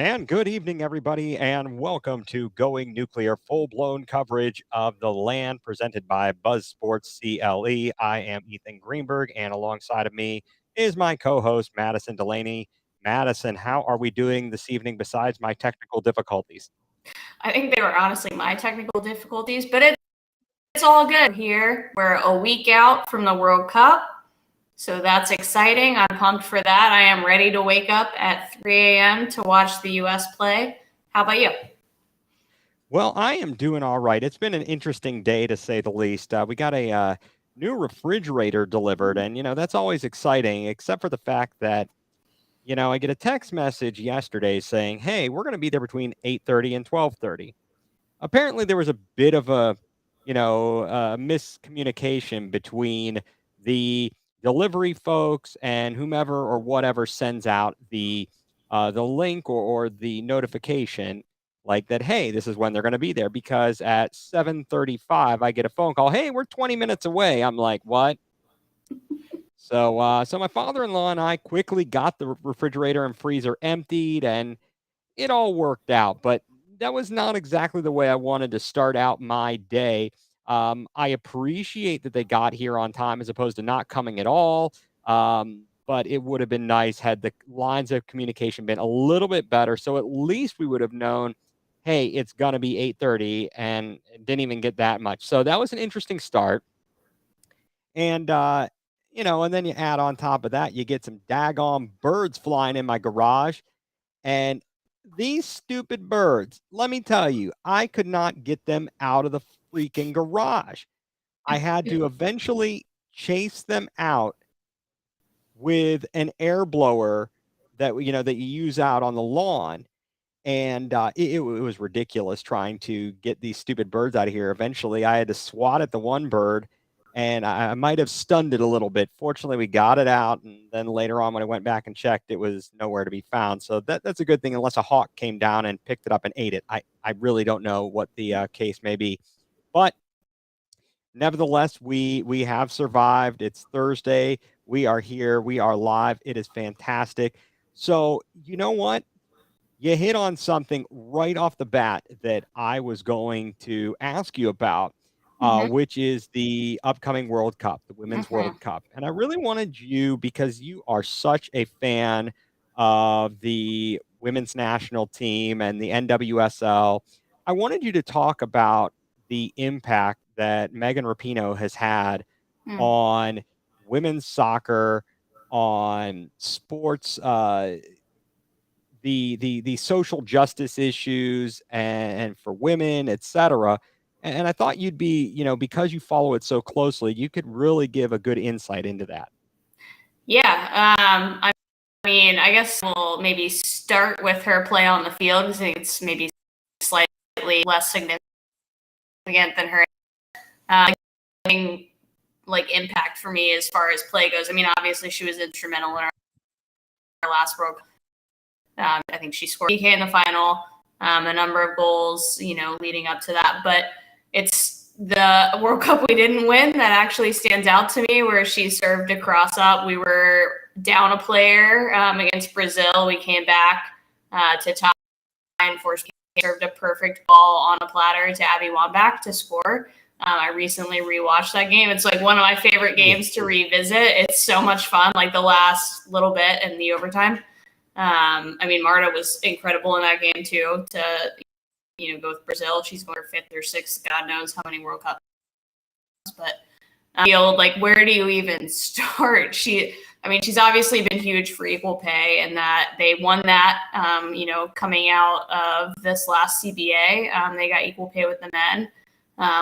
And good evening, everybody, and welcome to Going Nuclear, full blown coverage of the land presented by Buzz Sports CLE. I am Ethan Greenberg, and alongside of me is my co host, Madison Delaney. Madison, how are we doing this evening besides my technical difficulties? I think they were honestly my technical difficulties, but it's all good here. We're a week out from the World Cup, so that's exciting. I'm pumped for that. I am ready to wake up at 3 a.m. to watch the U.S. play. How about you? Well, I am doing all right. It's been an interesting day to say the least. We got a new refrigerator delivered, and that's always exciting, except for the fact that I get a text message yesterday saying, "Hey, we're going to be there between 8:30 and 12:30." Apparently, there was a bit of a, miscommunication between the delivery folks and whomever or whatever sends out the link or the notification, like that. Hey, this is when they're going to be there. Because at 7:35, I get a phone call. Hey, we're 20 minutes away. I'm like, what? So my father-in-law and I quickly got the refrigerator and freezer emptied, and it all worked out. But that was not exactly the way I wanted to start out my day. I appreciate that they got here on time as opposed to not coming at all. But it would have been nice had the lines of communication been a little bit better. So at least we would have known, hey, it's gonna be 8:30, and didn't even get that much. So that was an interesting start. And then you add on top of that, you get some daggone birds flying in my garage. And these stupid birds, let me tell you, I could not get them out of the freaking garage. I had to eventually chase them out with an air blower that you use out on the lawn. And it was ridiculous trying to get these stupid birds out of here. Eventually, I had to swat at the one bird, and I might have stunned it a little bit. Fortunately, we got it out, and then later on, when I went back and checked, it was nowhere to be found. So that's a good thing, unless a hawk came down and picked it up and ate it. I really don't know what the case may be, but nevertheless, we have survived. It's Thursday. We are here. We are live. It is fantastic. So you know what? You hit on something right off the bat that I was going to ask you about, Mm-hmm. which is the upcoming World Cup, the Women's Mm-hmm. World Cup. And I really wanted you, because you are such a fan of the women's national team and the NWSL, I wanted you to talk about the impact that Megan Rapinoe has had Mm. on women's soccer, on sports, the social justice issues and for women, etc. And I thought you'd be, because you follow it so closely, you could really give a good insight into that. Yeah. I mean, I guess we'll maybe start with her play on the field because I think it's maybe slightly less significant than her. Like impact for me as far as play goes. I mean, obviously she was instrumental in our last World Cup. I think she scored PK in the final, a number of goals, leading up to that. But it's the World Cup we didn't win that actually stands out to me, where she served a cross up. We were down a player against Brazil. We came back to tie and force served a perfect ball on a platter to Abby Wambach to score. I recently rewatched that game. It's like one of my favorite games to revisit. It's so much fun, like the last little bit and the overtime. I mean, Marta was incredible in that game too. To go with Brazil, she's going her fifth or sixth, God knows how many World Cups. But like, where do you even start? She's obviously been huge for equal pay, and that they won that. Coming out of this last CBA, they got equal pay with the men.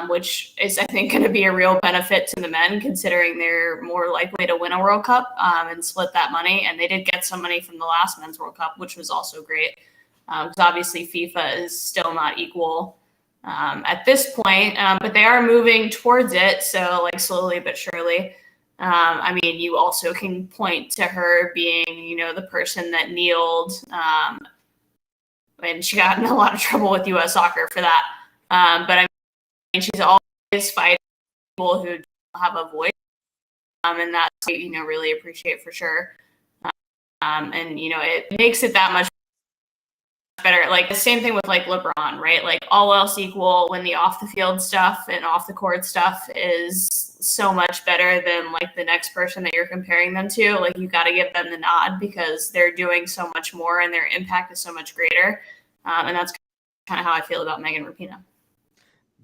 Which is, I think, going to be a real benefit to the men, considering they're more likely to win a World Cup and split that money. And they did get some money from the last Men's World Cup, which was also great. Because obviously FIFA is still not equal at this point, but they are moving towards it. So, like, slowly but surely. You also can point to her being, the person that kneeled, and she got in a lot of trouble with U.S. Soccer for that. But she's always fighting people who don't have a voice, and that's really appreciate for sure. And it makes it that much better. Like the same thing with like LeBron, right? Like all else equal, when the off the field stuff and off the court stuff is so much better than like the next person that you're comparing them to, like you got to give them the nod because they're doing so much more and their impact is so much greater. And that's kind of how I feel about Megan Rapinoe.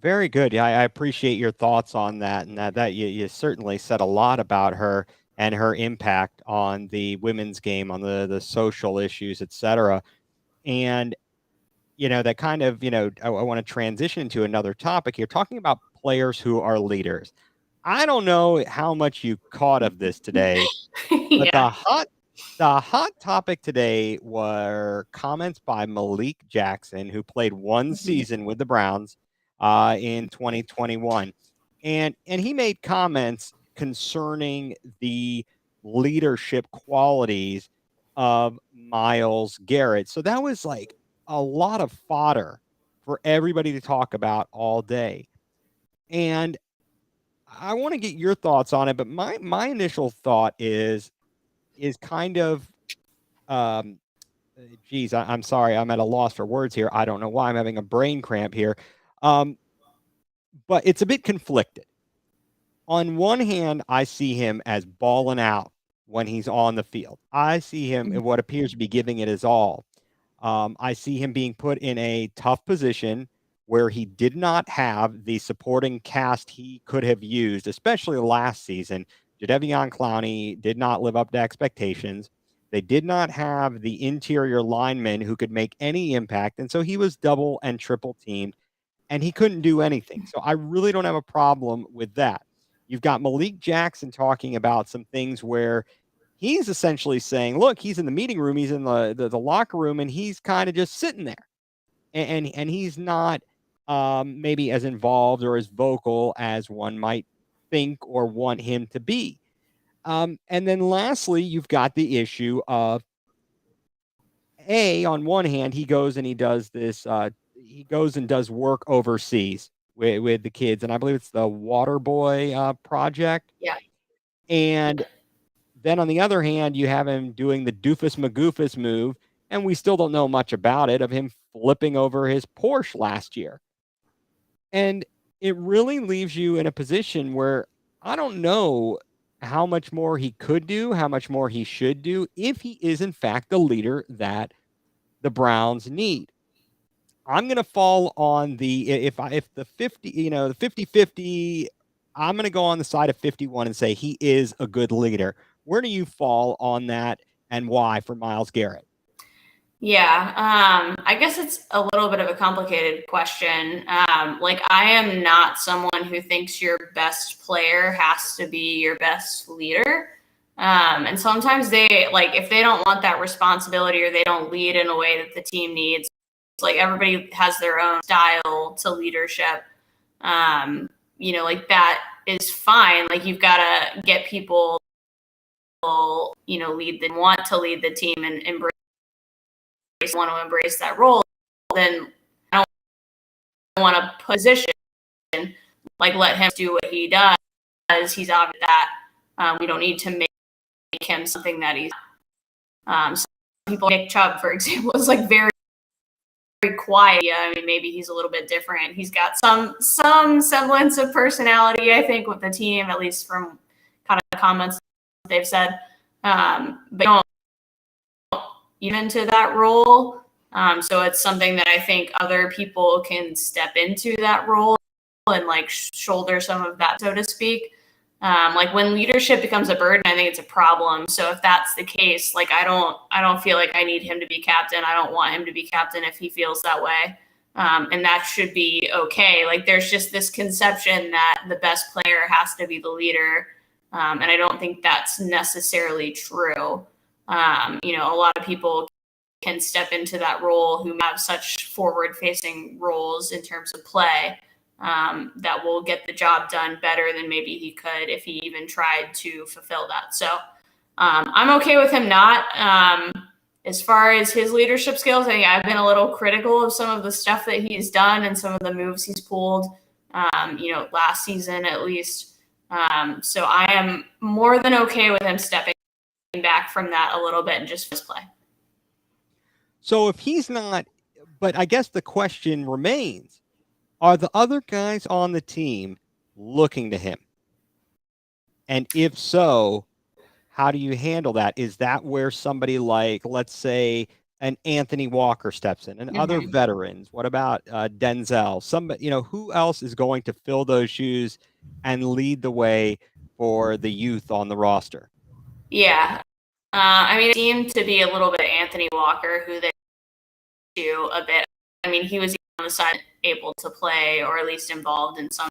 Very good. Yeah, I appreciate your thoughts on that, and that you certainly said a lot about her and her impact on the women's game, on the social issues, etc. And that kind of, I want to transition into another topic here, talking about players who are leaders. I don't know how much you caught of this today, but Yeah. the hot topic today were comments by Malik Jackson, who played one season with the Browns in 2021. And he made comments concerning the leadership qualities of Myles Garrett. So that was like a lot of fodder for everybody to talk about all day. And I want to get your thoughts on it, but my initial thought is kind of um geez, I'm sorry, I'm at a loss for words here. I don't know why I'm having a brain cramp here. Um, but it's a bit conflicted. On one hand, I see him as balling out when he's on the field. I see him in what appears to be giving it his all. I see him being put in a tough position where he did not have the supporting cast he could have used, especially last season. Jadeveon Clowney did not live up to expectations. They did not have the interior linemen who could make any impact. And so he was double and triple teamed and he couldn't do anything. So I really don't have a problem with that. You've got Malik Jackson talking about some things where he's essentially saying, look, he's in the meeting room, he's in the locker room, and he's kind of just sitting there. And he's not maybe as involved or as vocal as one might think or want him to be. And then lastly, you've got the issue of on one hand, he goes and he does this, he goes and does work overseas with the kids. And I believe it's the Water Boy project. Yeah. And then on the other hand, you have him doing the doofus magoofus move, and we still don't know much about it, of him flipping over his Porsche last year. And it really leaves you in a position where I don't know how much more he could do, how much more he should do, if he is in fact the leader that the Browns need. I'm going to fall on the if the 50, the 50-50, I'm going to go on the side of 51 and say he is a good leader. Where do you fall on that and why for Myles Garrett? Yeah, I guess it's a little bit of a complicated question. Like, I am not someone who thinks your best player has to be your best leader. And sometimes they, like, if they don't want that responsibility or they don't lead in a way that the team needs, like, everybody has their own style to leadership. Like, that is fine. Like, you've got to get people, want to lead the team and embrace want to embrace that role, then I don't want to position, like, let him do what he does. He's obvious that we don't need to make him something that he's. Some people, Nick Chubb, for example, is like very, very quiet. Yeah, I mean, maybe he's a little bit different. He's got some semblance of personality, I think, with the team, at least from kind of comments they've said. But don't into that role. So it's something that I think other people can step into that role and like shoulder some of that, so to speak. Like when leadership becomes a burden, I think it's a problem. So if that's the case, like I don't feel like I need him to be captain. I don't want him to be captain if he feels that way. And that should be okay. Like there's just this conception that the best player has to be the leader. And I don't think that's necessarily true. A lot of people can step into that role who have such forward-facing roles in terms of play that will get the job done better than maybe he could if he even tried to fulfill that. So I'm okay with him not. As far as his leadership skills, I think I've been a little critical of some of the stuff that he's done and some of the moves he's pulled, last season at least. So I am more than okay with him stepping back from that a little bit and just play. So if he's not But I guess the question remains, are the other guys on the team looking to him? And if so, how do you handle that? Is that where somebody like, let's say, an Anthony Walker steps in, and other Mhm. veterans? What about Denzel? Somebody, who else is going to fill those shoes and lead the way for the youth on the roster? Yeah. I mean, it seemed to be a little bit Anthony Walker, who they do a bit. I mean, he was on the side able to play, or at least involved in some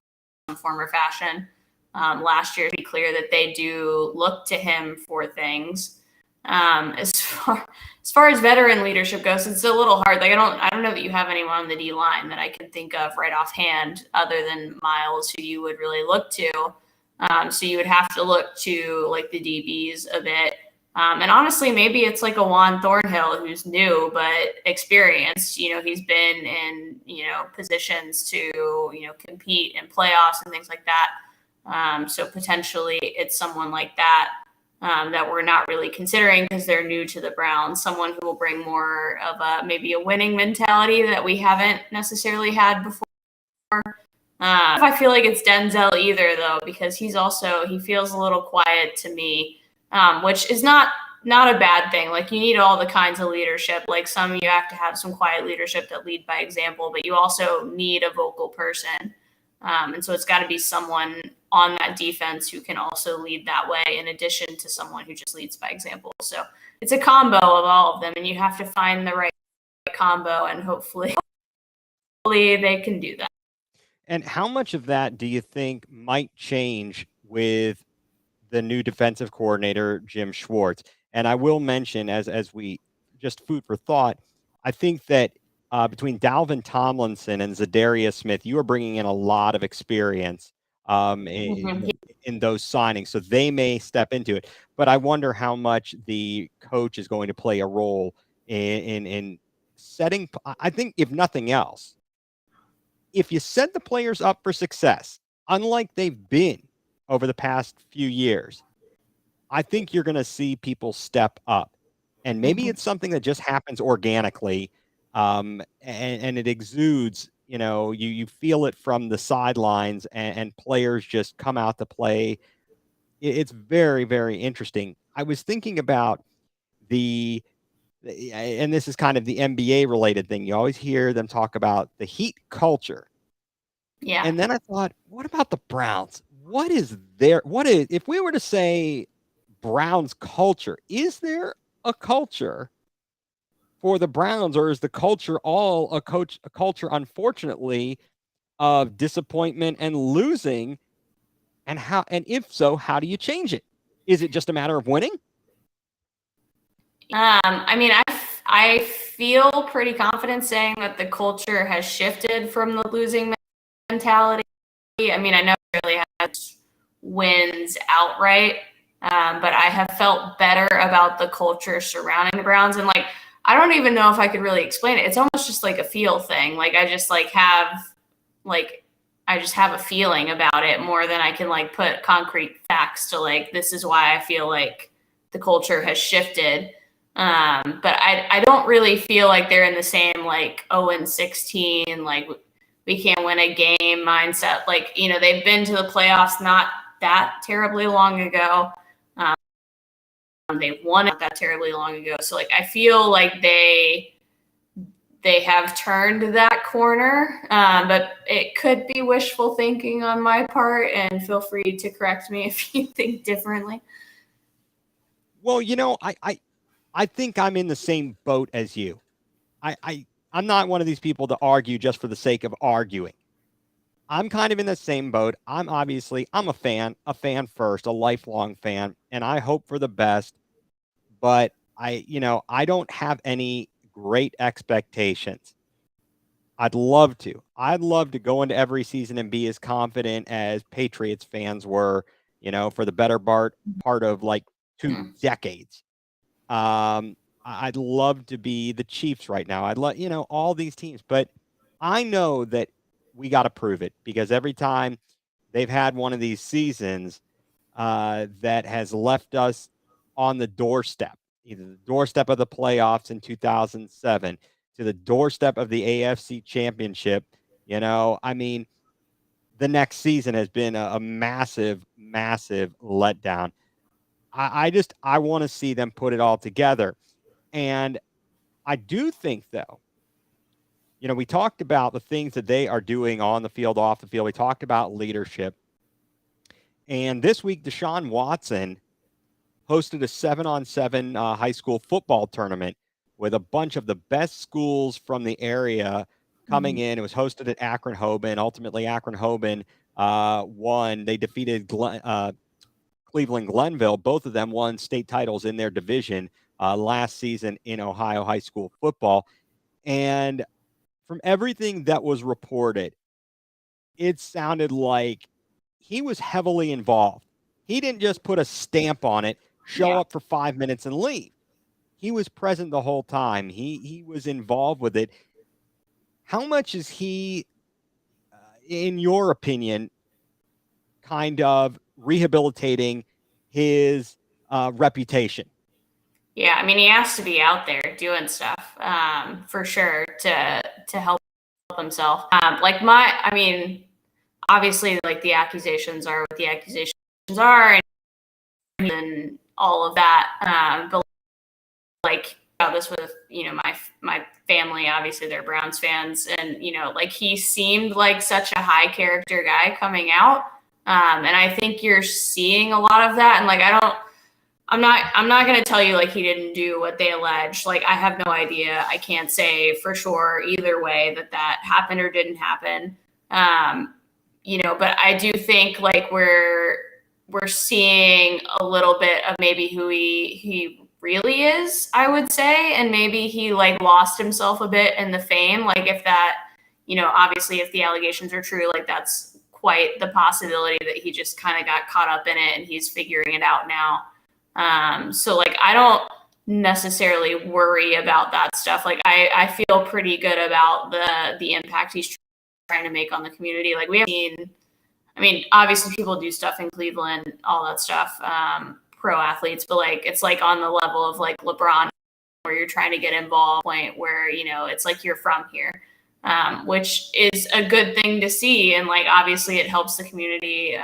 form or fashion. Last year, to be clear that they do look to him for things. As far as veteran leadership goes, it's a little hard. Like I don't know that you have anyone on the D line that I can think of right offhand, other than Miles, who you would really look to. So you would have to look to like the DBs a bit. And honestly, maybe it's like a Juan Thornhill who's new but experienced. He's been in positions to compete in playoffs and things like that. So potentially it's someone like that that we're not really considering because they're new to the Browns. Someone who will bring more of maybe a winning mentality that we haven't necessarily had before. I feel like it's Denzel either though, because he feels a little quiet to me, which is not a bad thing. Like you need all the kinds of leadership. Like you have to have some quiet leadership that lead by example, but you also need a vocal person. And so it's got to be someone on that defense who can also lead that way, in addition to someone who just leads by example. So it's a combo of all of them, and you have to find the right combo, and hopefully they can do that. And how much of that do you think might change with the new defensive coordinator, Jim Schwartz? And I will mention, as we just food for thought, I think that between Dalvin Tomlinson and Zadarius Smith, you are bringing in a lot of experience Mm-hmm. in those signings, so they may step into it. But I wonder how much the coach is going to play a role in setting. I think, if nothing else, if you set the players up for success, unlike they've been over the past few years, I think you're going to see people step up. And maybe Mm-hmm. it's something that just happens organically, and it exudes. You feel it from the sidelines, and players just come out to play. It's very, very interesting. I was thinking about and this is kind of the NBA related thing. You always hear them talk about the Heat culture. Yeah. And then I thought, what about the Browns? What is if we were to say Browns culture, is there a culture for the Browns, or is the culture all a culture, unfortunately, of disappointment and losing? And if so, how do you change it? Is it just a matter of winning? I mean, I feel pretty confident saying that the culture has shifted from the losing mentality. I mean, I know it really has wins outright, but I have felt better about the culture surrounding the Browns. And like, I don't even know if I could really explain it. It's almost just like a feel thing. Like I just have a feeling about it more than I can like put concrete facts to like, this is why I feel like the culture has shifted. But I don't really feel like they're in the same like 0-16, like we can't win a game mindset. Like, they've been to the playoffs not that terribly long ago. They've won it that terribly long ago. So like I feel like they have turned that corner, but it could be wishful thinking on my part, and feel free to correct me if you think differently. Well, I think I'm in the same boat as you. I'm not one of these people to argue just for the sake of arguing. I'm kind of in the same boat. I'm a fan first, a lifelong fan, and I hope for the best, but I don't have any great expectations. I'd love to go into every season and be as confident as Patriots fans were, for the better part of like 2 decades. I'd love to be the Chiefs right now. I'd love, all these teams, but I know that we got to prove it, because every time they've had one of these seasons that has left us on the doorstep, either the doorstep of the playoffs in 2007, to the doorstep of the AFC Championship. I mean, the next season has been a massive, massive letdown. I want to see them put it all together. And I do think, though, we talked about the things that they are doing on the field, off the field. We talked about leadership. And this week, Deshaun Watson hosted a 7-on-7 high school football tournament with a bunch of the best schools from the area coming in. It was hosted at Akron Hoban. Ultimately, Akron Hoban won. They defeated Cleveland Glenville. Both of them won state titles in their division last season in Ohio high school football. And from everything that was reported, it sounded like he was heavily involved. He didn't just put a stamp on it, show up for 5 minutes and leave. He was present the whole time. He was involved with it. How much is he, in your opinion, kind of rehabilitating his reputation? Yeah, I mean, he has to be out there doing stuff for sure to help himself. Obviously, like, the accusations are what the accusations are, and all of that. But like, about this with my family, obviously they're Browns fans, and like, he seemed like such a high character guy coming out, and I think you're seeing a lot of that. And like, I'm not going to tell you like he didn't do what they allege. Like, I have no idea. I can't say for sure either way that happened or didn't happen. But I do think like we're seeing a little bit of maybe who he really is, I would say. And maybe he like lost himself a bit in the fame. Like, if that, obviously if the allegations are true, like, that's quite the possibility that he just kind of got caught up in it and he's figuring it out now. So like, I don't necessarily worry about that stuff. Like, I feel pretty good about the impact he's trying to make on the community. Like, we have seen, I mean, obviously people do stuff in Cleveland, all that stuff, pro athletes, but like, it's like on the level of like LeBron, where you're trying to get involved, point where, it's like you're from here, which is a good thing to see. And like, obviously it helps the community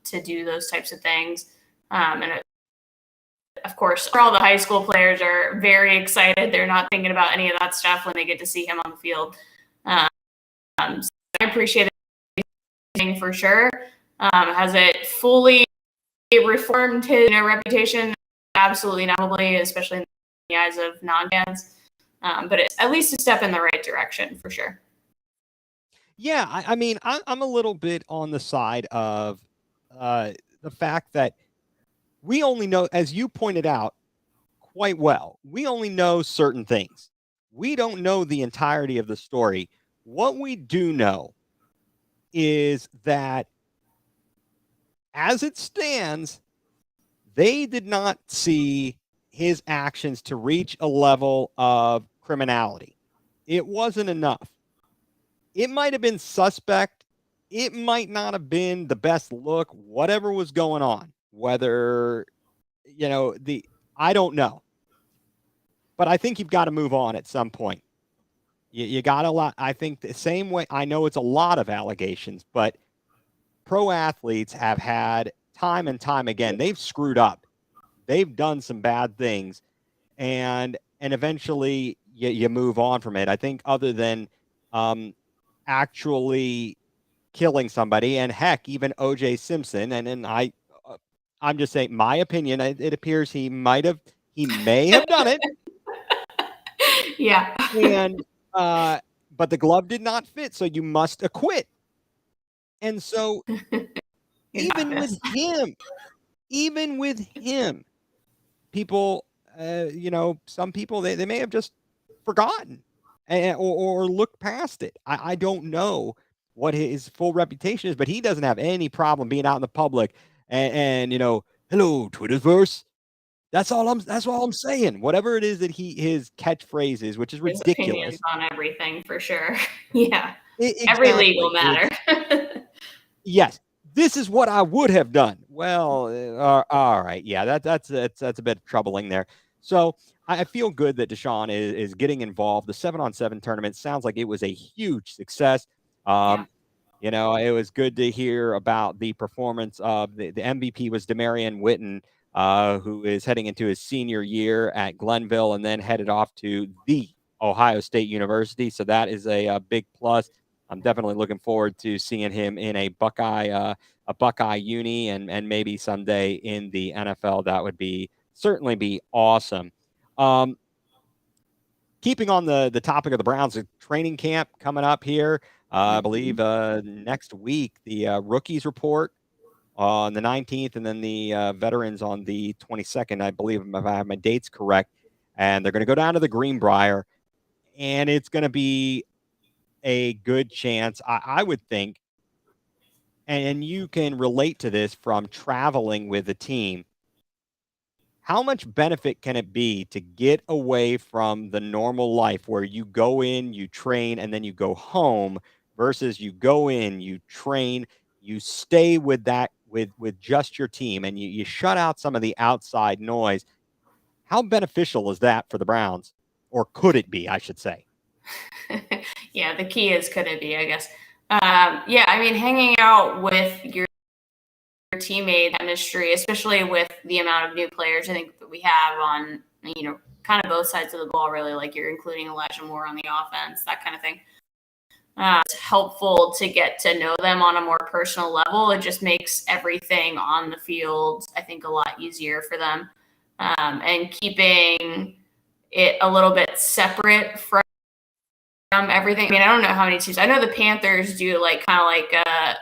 to do those types of things. Of course, all the high school players are very excited. They're not thinking about any of that stuff when they get to see him on the field. So I appreciate it for sure. Has it fully reformed his reputation? Absolutely not, probably, especially in the eyes of non-fans. But it's at least a step in the right direction for sure. Yeah, I mean, I'm a little bit on the side of the fact that we only know, as you pointed out quite well, we only know certain things. We don't know the entirety of the story. What we do know is that, as it stands, they did not see his actions to reach a level of criminality. It wasn't enough. It might have been suspect. It might not have been the best look, whatever was going on, whether, I don't know. But I think you've got to move on at some point. You got a lot. I think the same way. I know it's a lot of allegations, but pro athletes have had time and time again. They've screwed up. They've done some bad things, and eventually you move on from it. I think, other than actually killing somebody, and heck, even O.J. Simpson, and I'm just saying my opinion. It appears he may have done it. Yeah. And but the glove did not fit, so you must acquit. And so even with him, people, some people, they may have just forgotten or looked past it. I don't know what his full reputation is, but he doesn't have any problem being out in the public and hello, Twitterverse. That's all I'm saying. Whatever it is that his catchphrase is, which is ridiculous. His opinions on everything, for sure. Yeah. Exactly. Every legal matter. Yes. This is what I would have done. Well, all right. Yeah, that's a bit troubling there. So I feel good that Deshaun is getting involved. The 7-on-7 tournament sounds like it was a huge success. Yeah. Um, it was good to hear about the performance of the MVP was Demarion Witten, who is heading into his senior year at Glenville and then headed off to the Ohio State University. So that is a big plus. I'm definitely looking forward to seeing him in a Buckeye uni and maybe someday in the NFL. That would be certainly be awesome. Um, Keeping on the topic of the Browns, a training camp coming up here. I believe next week the rookies report on the 19th, and then the veterans on the 22nd. I believe if I have my dates correct, and they're going to go down to the Greenbrier, and it's going to be a good chance, I would think, and you can relate to this from traveling with the team. How much benefit can it be to get away from the normal life where you go in, you train, and then you go home versus you go in, you train, you stay with that with just your team and you shut out some of the outside noise. How beneficial is that for the Browns? Or could it be, I should say? Yeah, the key is could it be, I guess. Yeah, I mean, hanging out with your teammate chemistry, especially with the amount of new players I think that we have on, kind of both sides of the ball, really, like you're including Elijah Moore on the offense, that kind of thing. It's helpful to get to know them on a more personal level. It just makes everything on the field, I think, a lot easier for them. And keeping it a little bit separate from everything. I mean, I don't know how many teams. I know the Panthers do like kind of like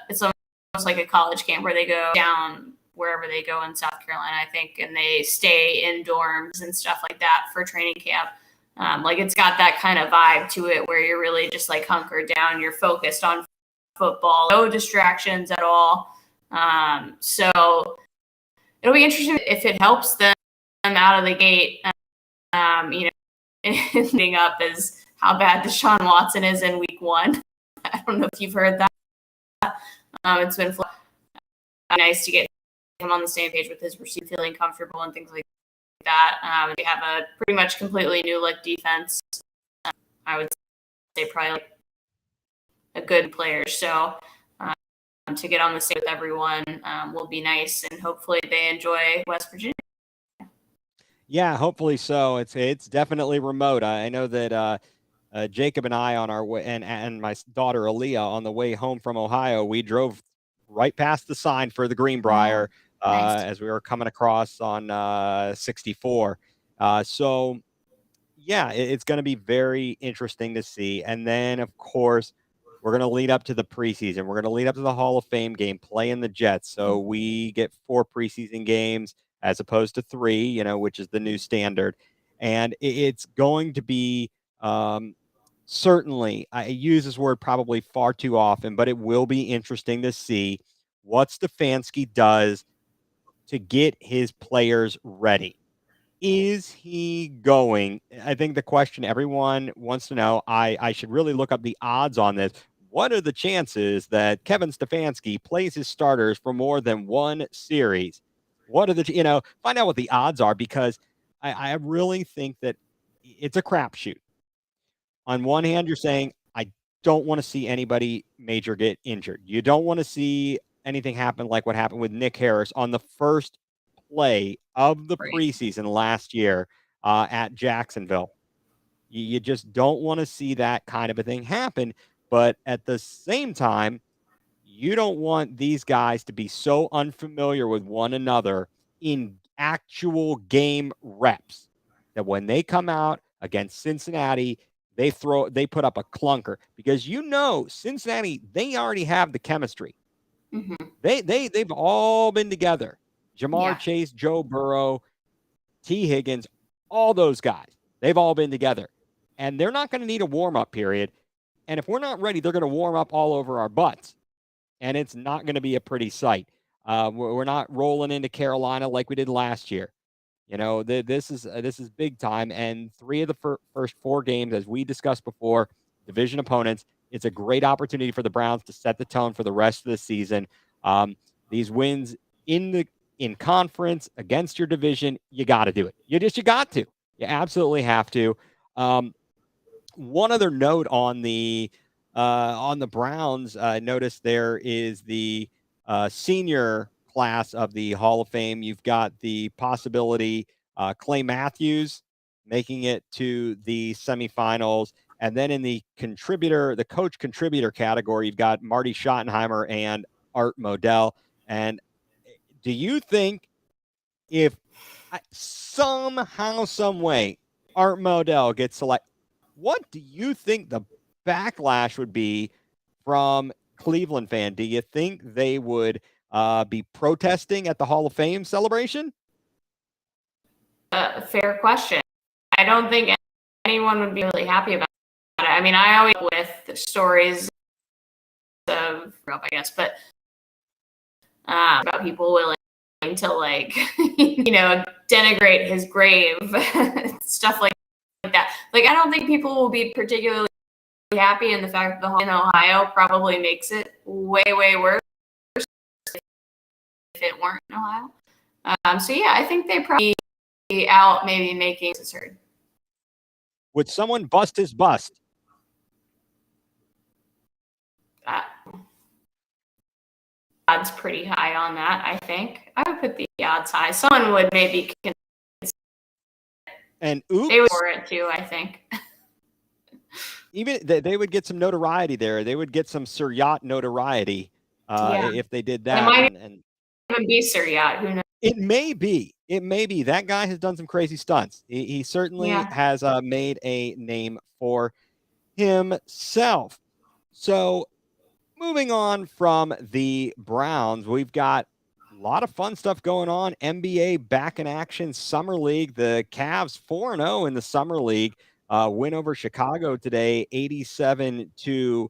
it's almost like a college camp where they go down wherever they go in South Carolina, I think, and they stay in dorms and stuff like that for training camp. Like it's got that kind of vibe to it where you're really just like hunkered down. You're focused on football, no distractions at all. So it'll be interesting if it helps them out of the gate. Ending up as how bad Deshaun Watson is in week 1. I don't know if you've heard that. It's been nice to get him on the same page with his receiver, feeling comfortable and things like that. They have a pretty much completely new look defense. I would say probably like a good player. So to get on the same with everyone will be nice, and hopefully they enjoy West Virginia. Yeah, hopefully so. It's definitely remote. I know that Jacob and I on our way, and my daughter Aaliyah on the way home from Ohio, we drove right past the sign for the Greenbrier Nice. as we were coming across on 64. So yeah, it's going to be very interesting to see. And then of course we're going to lead up to the preseason. We're going to lead up to the Hall of Fame game, playing the Jets. So we get 4 preseason games as opposed to 3, which is the new standard. And it's going to be certainly, I use this word probably far too often, but it will be interesting to see what Stefanski does to get his players ready. Is he going? I think the question everyone wants to know, I should really look up the odds on this. What are the chances that Kevin Stefanski plays his starters for more than one series? What are find out what the odds are, because I really think that it's a crapshoot. On one hand, you're saying, I don't want to see anybody major get injured. You don't want to see anything happen like what happened with Nick Harris on the first play of the Right. preseason last year at Jacksonville. You just don't want to see that kind of a thing happen. But at the same time, you don't want these guys to be so unfamiliar with one another in actual game reps that when they come out against Cincinnati, they put up a clunker, because Cincinnati, they already have the chemistry. Mm-hmm. They've all been together. Jamar Yeah. Chase, Joe Burrow, T. Higgins, all those guys. They've all been together. And they're not going to need a warm-up period. And if we're not ready, they're going to warm up all over our butts. And it's not going to be a pretty sight. We're not rolling into Carolina like we did last year. This is big time. And 3 of the first 4 games, as we discussed before, division opponents. It's a great opportunity for the Browns to set the tone for the rest of the season. These wins in the in conference against your division, you got to do it. You got to. You absolutely have to. One other note on the Browns, notice there is the senior class of the Hall of Fame. You've got the possibility Clay Matthews making it to the semifinals, and then in the coach contributor category, you've got Marty Schottenheimer and Art Modell. And do you think if somehow, some way, Art Modell gets selected, what do you think the backlash would be from Cleveland fan? Do you think they would be protesting at the Hall of Fame celebration? Fair question. I don't think anyone would be really happy about it. I mean, I always with stories of, I guess, but about people willing to like, denigrate his grave, stuff like that. Like, I don't think people will be particularly happy, and the fact that the Hall in Ohio probably makes it way, way worse if it weren't in Ohio. So yeah, I think they probably be out maybe making his heard. Would someone bust his bust? Odds pretty high on that, I think. I would put the odds high. Someone would maybe and oops, they would for it too, I think. Even they would get some notoriety there. They would get some Sir Yacht notoriety if they did that. It might even be Sir Yacht. Who knows? It may be. It may be. That guy has done some crazy stunts. He certainly has made a name for himself. So moving on from the Browns, we've got a lot of fun stuff going on. NBA back in action. Summer League. The Cavs 4-0 in the Summer League. Win over Chicago today, 87-83.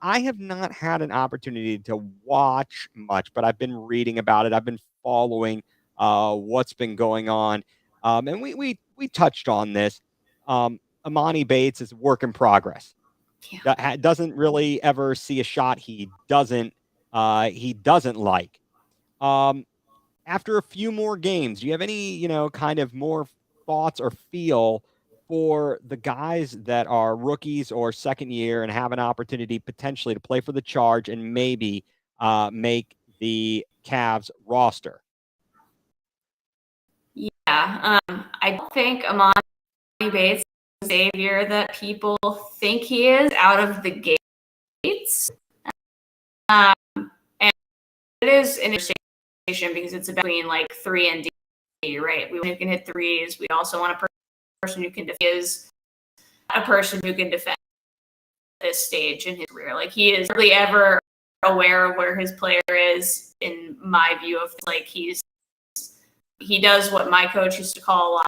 I have not had an opportunity to watch much, but I've been reading about it. I've been following what's been going on. And we touched on this. Amani Bates is work in progress. Yeah. Doesn't really ever see a shot he doesn't like. After a few more games, do you have any, kind of more thoughts or feel for the guys that are rookies or second year and have an opportunity potentially to play for the Charge and maybe make the Cavs roster? Yeah, I don't think Amani Bates is the savior that people think he is out of the gates. And it is an interesting because it's between like 3 and D, right? We can hit threes. We also want a person who can defend, defend this stage in his career. Like, he is really ever aware of where his player is, in my view of like he does what my coach used to call a lot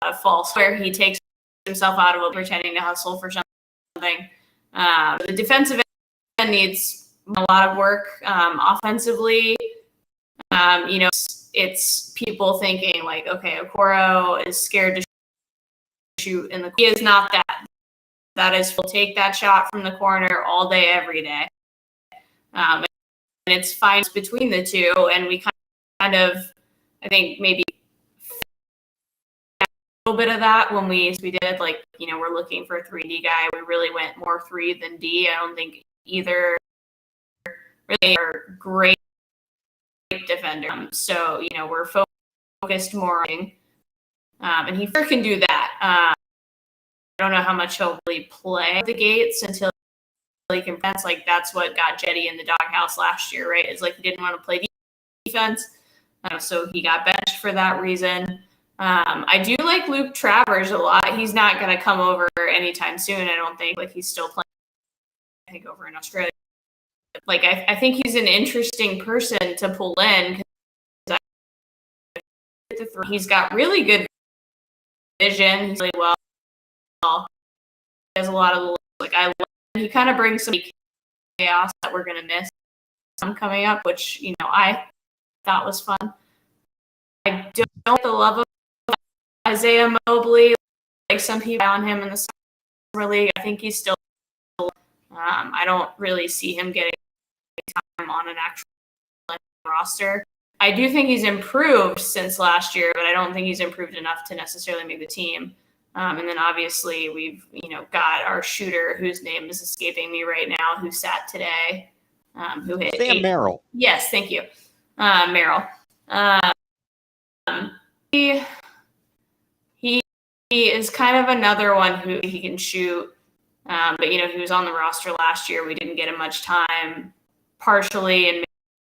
of false, where he takes himself out of it pretending to hustle for something. The defensive end needs a lot of work. Offensively, it's people thinking like, okay, Okoro is scared to shoot in the. He is not that. That is, he'll take that shot from the corner all day, every day. And it's fine between the two, and we kind of, I think maybe a little bit of that when we did, like, we're looking for a 3D guy. We really went more 3 than D. I don't think either really are great defender. So, we're focused more on, and he can do that. I don't know how much he'll really play the gates until he can. That's what got Jetty in the doghouse last year, right? It's like he didn't want to play defense, so he got benched for that reason. I do like Luke Travers a lot. He's not going to come over anytime soon, I don't think. Like, he's still playing, I think, over in Australia. Like, I think he's an interesting person to pull in. He's got really good vision. He's really well. He has a lot of, like, he kind of brings some chaos that we're going to miss coming up, which, I thought was fun. I don't know the love of Isaiah Mobley. Like, some people on him in the summer league. I think he's still. I don't really see him getting time on an actual roster. I do think he's improved since last year, but I don't think he's improved enough to necessarily make the team. And then obviously we've got our shooter whose name is escaping me right now, who sat today, who hit Sam Merrill. Yes, thank you, Merrill. He is kind of another one who he can shoot, but he was on the roster last year. We didn't get him much time, partially and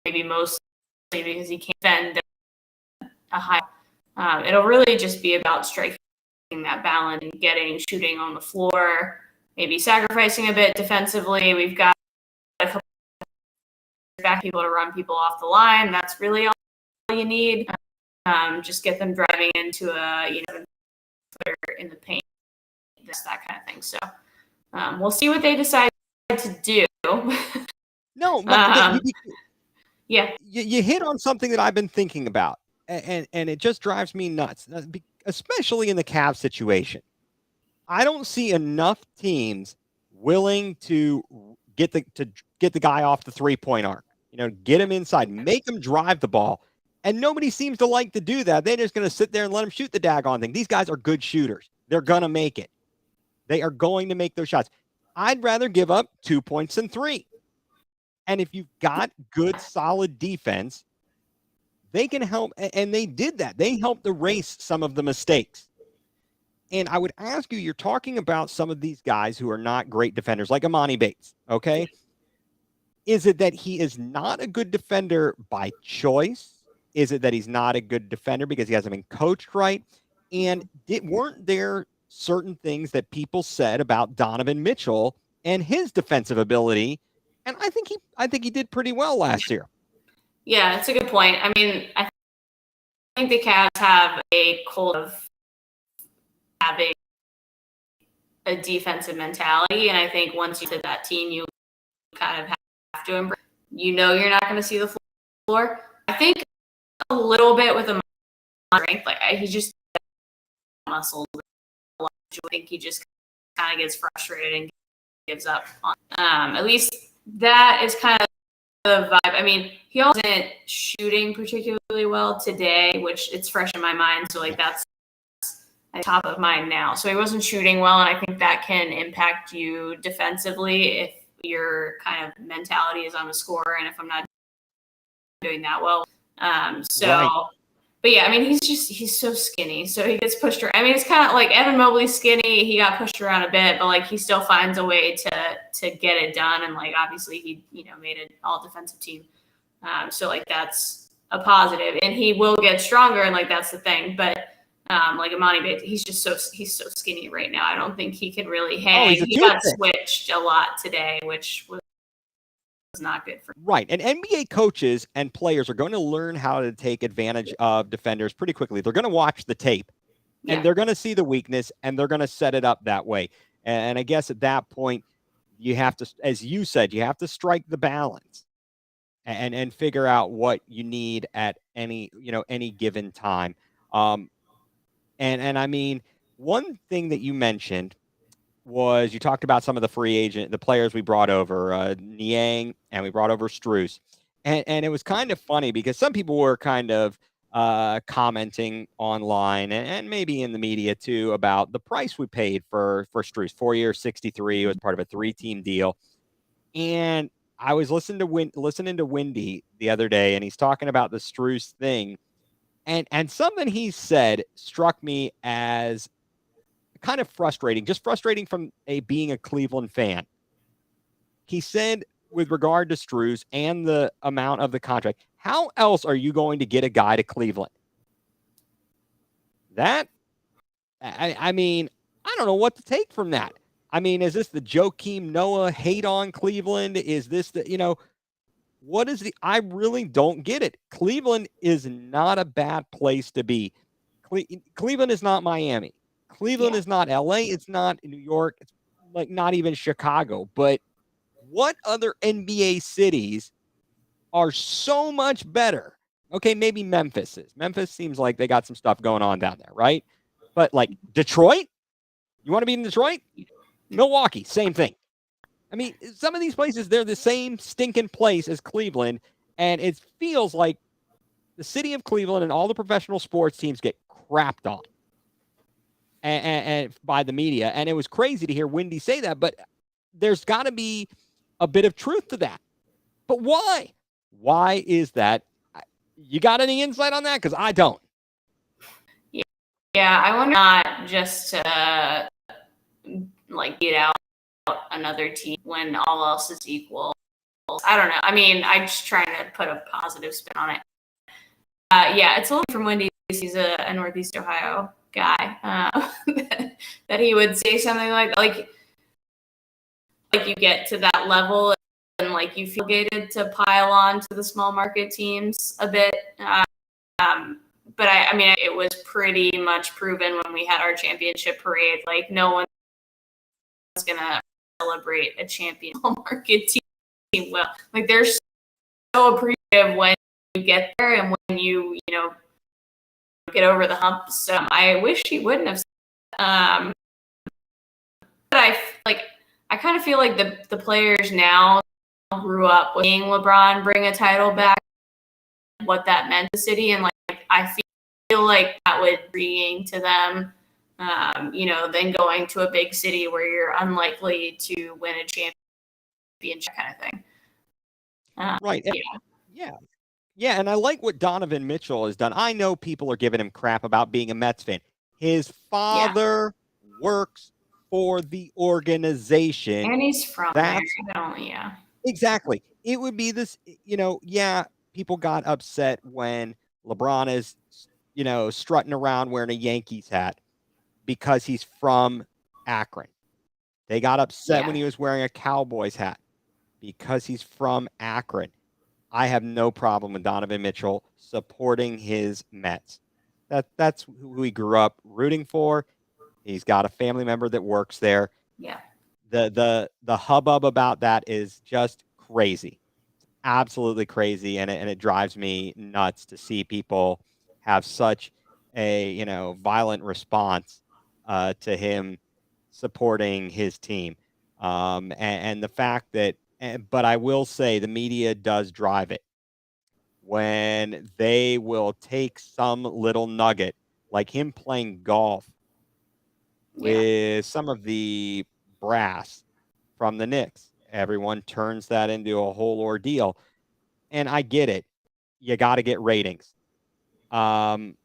maybe mostly because he can't defend a high. It'll really just be about striking that balance and getting shooting on the floor, maybe sacrificing a bit defensively. We've got a couple back people to run people off the line. That's really all you need. Just get them driving into a in the paint, that kind of thing. So we'll see what they decide to do. No, but yeah, you hit on something that I've been thinking about, and it just drives me nuts, especially in the Cavs situation. I don't see enough teams willing to get the guy off the 3-point arc. Get him inside, make him drive the ball, and nobody seems to like to do that. They're just going to sit there and let him shoot the daggone thing. These guys are good shooters. They're going to make it. They are going to make those shots. I'd rather give up 2 points than 3. And if you've got good, solid defense, they can help. And they did that. They helped erase some of the mistakes. And I would ask you, you're talking about some of these guys who are not great defenders, like Imani Bates, okay? Is it that he is not a good defender by choice? Is it that he's not a good defender because he hasn't been coached right? And weren't there certain things that people said about Donovan Mitchell and his defensive ability? And I think he did pretty well last year. Yeah, that's a good point. I mean, I think the Cavs have a cult of having a defensive mentality, and I think once you hit that team, you kind of have to embrace. You're not going to see the floor. I think a little bit with a strength, like he just muscle. I think he just kind of gets frustrated and gives up. At least that is kind of the vibe. I mean, he wasn't shooting particularly well today, which it's fresh in my mind. So that's top of mind now. So he wasn't shooting well, and I think that can impact you defensively if your kind of mentality is on the score, and if I'm not doing that well. Right. But yeah, I mean, he's so skinny, so he gets pushed around. I mean, it's kind of like Evan Mobley's skinny. He got pushed around a bit, but he still finds a way to get it done. And obviously he made an all defensive team. So that's a positive, and he will get stronger. And that's the thing. But Imani Bates, he's so skinny right now. I don't think he can really hang. He got switched a lot today, which was not good for him. Right. And NBA coaches and players are going to learn how to take advantage of defenders pretty quickly. They're going to watch the tape and they're going to see the weakness and they're going to set it up that way. And I guess at that point, you have to, as you said, you have to strike the balance and figure out what you need at any given time. And I mean, one thing that you mentioned was you talked about some of the players we brought over, Niang, and we brought over Strus. And it was kind of funny because some people were kind of commenting online and maybe in the media too about the price we paid for Strus. 4 years, 63, was part of a 3-team deal. And I was listening to Windy the other day, and he's talking about the Strus thing. And something he said struck me as kind of frustrating from being a Cleveland fan. He said with regard to Strus and the amount of the contract, how else are you going to get a guy to Cleveland? That, I mean, I don't know what to take from that. I mean, is this the Joakim Noah hate on Cleveland? Is this what is I really don't get it. Cleveland is not a bad place to be. Cleveland is not Miami. Cleveland is not LA. It's not New York. It's not even Chicago. But what other NBA cities are so much better? Okay, maybe Memphis is. Memphis seems like they got some stuff going on down there, right? But Detroit? You want to be in Detroit? Milwaukee, same thing. I mean, some of these places, they're the same stinking place as Cleveland. And it feels like the city of Cleveland and all the professional sports teams get crapped on and by the media. And it was crazy to hear Wendy say that, but there's got to be a bit of truth to that. But why? Why is that? You got any insight on that? Because I don't. Yeah, I wonder not just to like beat out another team when all else is equal. I don't know. I mean, I'm just trying to put a positive spin on it. Yeah, it's a little from Wendy. He's a Northeast Ohio guy. That he would say something like you get to that level and like you feel gated to pile on to the small market teams a bit. But I mean, it was pretty much proven when we had our championship parade. Like, no one's gonna celebrate a champion market team. Well, like they're so appreciative when you get there and when you get over the hump. So I wish he wouldn't have. But I kind of feel like the players now grew up with seeing LeBron bring a title back, what that meant to the city, and like I feel like that would bring to them. Then going to a big city where you're unlikely to win a championship, kind of thing. Right. Yeah. And I like what Donovan Mitchell has done. I know people are giving him crap about being a Mets fan. His father works for the organization. And he's from That's there. Yeah. exactly. It would be this, people got upset when LeBron is, strutting around wearing a Yankees hat because he's from Akron. They got upset when he was wearing a Cowboys hat because he's from Akron. I have no problem with Donovan Mitchell supporting his Mets. That's who he grew up rooting for. He's got a family member that works there. Yeah. The hubbub about that is just crazy. Absolutely crazy, and it drives me nuts to see people have such a violent response to him supporting his team, and the fact that. But I will say the media does drive it when they will take some little nugget like him playing golf with some of the brass from the Knicks. Everyone turns that into a whole ordeal. And I get it. You got to get ratings. But